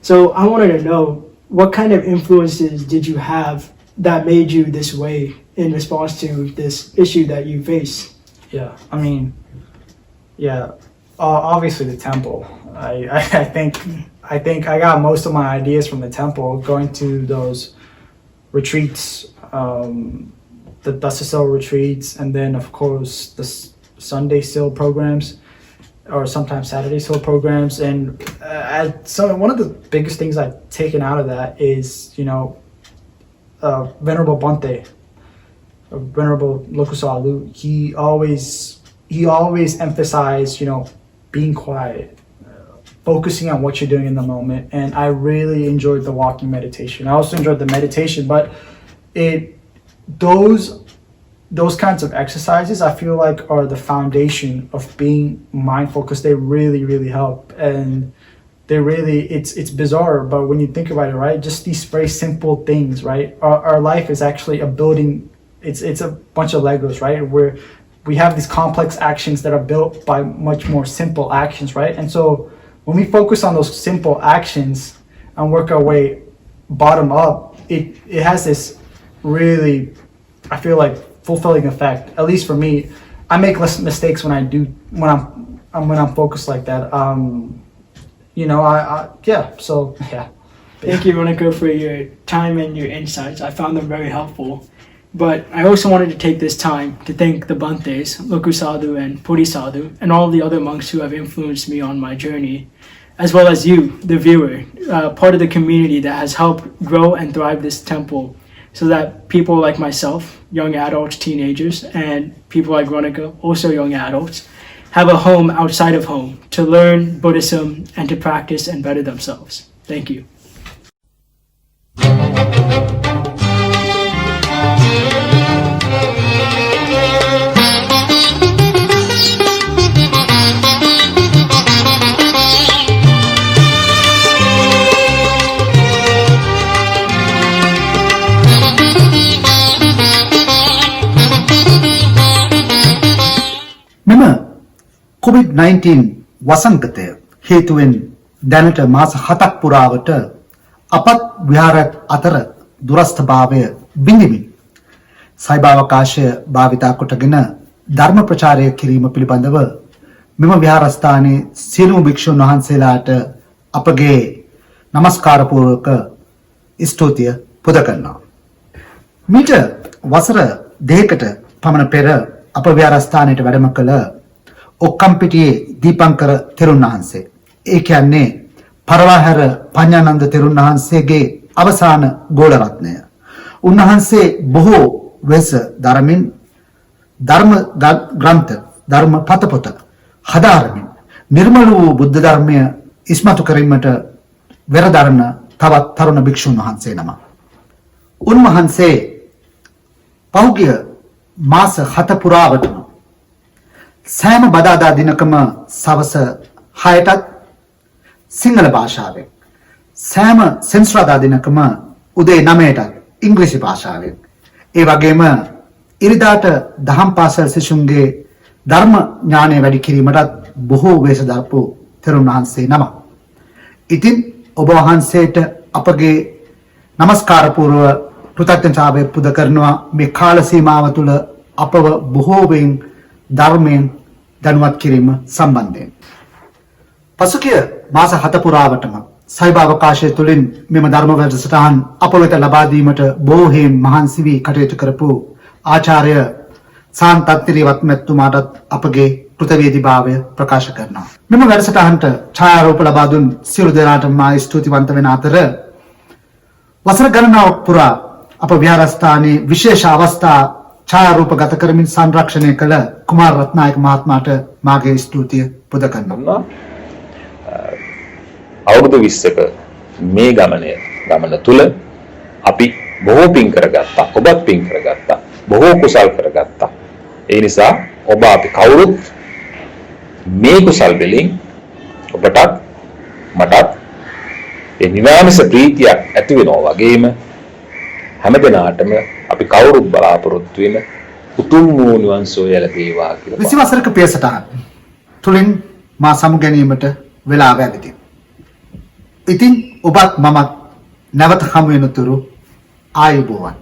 So I wanted to know, what kind of influences did you have that made you this way in response to this issue that you face? Yeah, obviously the temple. I think I got most of my ideas from the temple, going to those retreats, the Dasa retreats, and then of course the Sunday Sil programs, or sometimes Saturday Sil programs. And so one of the biggest things I've taken out of that is, Venerable Bhante, Venerable Lokusalu, he always emphasized, being quiet, focusing on what you're doing in the moment. And I really enjoyed the walking meditation. I also enjoyed the meditation, but those those kinds of exercises, I feel like, are the foundation of being mindful, because they really, really help. And they really, it's bizarre, but when you think about it, right, just these very simple things, right, our life is actually a building. It's a bunch of Legos, right, where we have these complex actions that are built by much more simple actions, right? And so when we focus on those simple actions and work our way bottom up, it has this really, I feel like, fulfilling effect. At least for me, I make less mistakes when I'm focused like that. So yeah. Thank you, Ronica, for your time and your insights. I found them very helpful. But I also wanted to take this time to thank the Bantes, Loku Sadhu and Puri Sadhu, and all the other monks who have influenced me on my journey, as well as you, the viewer, part of the community that has helped grow and thrive this temple, so that people like myself, young adults, teenagers, and people like Ronica, also young adults, have a home outside of home to learn Buddhism and to practice and better themselves. Thank you. මෙම COVID-19 වසංගතය හේතුවෙන් දැනට මාස 7ක් පුරාවට අපත් විහාරයක් අතර දුරස්ථභාවය බිඳිමින් සයිබාවකාශය භාවිතා කොටගෙන ධර්ම ප්‍රචාරය කිරීම පිළිබඳව මෙම විහාරස්ථානයේ සියලුම භික්ෂුන් වහන්සේලාට අපගේ নমස්කාර පූර්වක ස්තුතිය පුද කරනවා. මීට වසර 2කට පමණ පෙර අප විහාරස්ථානයට වැඩම කළ ඔක්කම්පිටියේ දීපංකර තෙරුන් වහන්සේ, ඒ කියන්නේ පරවාහැර පඤ්ඤානන්ද තෙරුන් වහන්සේගේ අවසාන ගෝල රත්නය. උන්වහන්සේ බොහෝ වෙස ධර්මින් ධර්ම ග්‍රන්ථ ධර්ම පතපොත හදාරමින් නිර්මල වූ බුද්ධ ධර්මය ඉස්මතු කිරීමට වෙරදරන තවත් තරුණ භික්ෂුන් වහන්සේ නම. උන්වහන්සේ පෞගිය මාස 7 පුරාවටම සෑම බදාදා දිනකම සවස 6ටත් සිංහල භාෂාවෙන්, සෑම සෙන්සුරාදා දිනකම උදේ 9ටත් ඉංග්‍රීසි භාෂාවෙන්, ඒ වගේම ඉරිදාට දහම් පාසල් සිසුන්ගේ ධර්ම ඥානය වැඩි කිරීමටත් බොහෝ වෙස දරපු තෙරුන් වහන්සේ නම. ඉතින් ඔබ වහන්සේට අපගේ নমස්කාර පූර්ව කෘතඥතාවය පුද කරනවා මේ කාල සීමාව තුළ අපව බොහෝ වෙන් ධර්මයෙන් දැනුවත් කිරීම සම්බන්ධයෙන්. පසුගිය මාස 7 පුරාවටම සයිබාවකාශය තුළින් මෙම ධර්ම වැඩසටහන් අප වෙත ලබා දීමට බොහෝ හේන් මහන්සි වී කටයුතු කරපු ආචාර්ය සාන්තත්තිරිවත් මැතිතුමාටත් අපගේ කෘතවේදීභාවය ප්‍රකාශ කරනවා. මෙම වැඩසටහනට ඡායාරූප ලබා දුන් සියලු දෙනාට මා ස්තුතිවන්ත වෙන අතර වසර ගණනාවක් පුරා අප විහාරස්ථානයේ විශේෂ අවස්ථා ඡායාරූප ගත කරමින් සංරක්ෂණය කළ කුමාර රත්නායක මහත්මයාට මාගේ ස්තුතිය පුද කරනවා. අවුරුදු 20ක මේ ගමන තුල අපි බොහෝ පින් කරගත්තා. ඔබත් පින් කරගත්තා. බොහෝ කුසල් කරගත්තා. ඒ නිසා ඔබ අපි කවුරුත් මේ කුසල් වලින් ඔබටත් මටත් ඒ නිවාමස ප්‍රීතියක් ඇති වෙනවා වගේම හැමදෙනාටම අපි කවුරුත් බලාපොරොත්තු වෙන උතුම් වූ නිවන් සෝය ලැබේවා කියලා. 20 වසරක පියසටහන් තුලින් මා සමු ගැනීමට වෙලාව ඇවිදින්. ඉතින් ඔබත් මමත් නැවත හමු වෙනතුරු ආයුබෝවන්.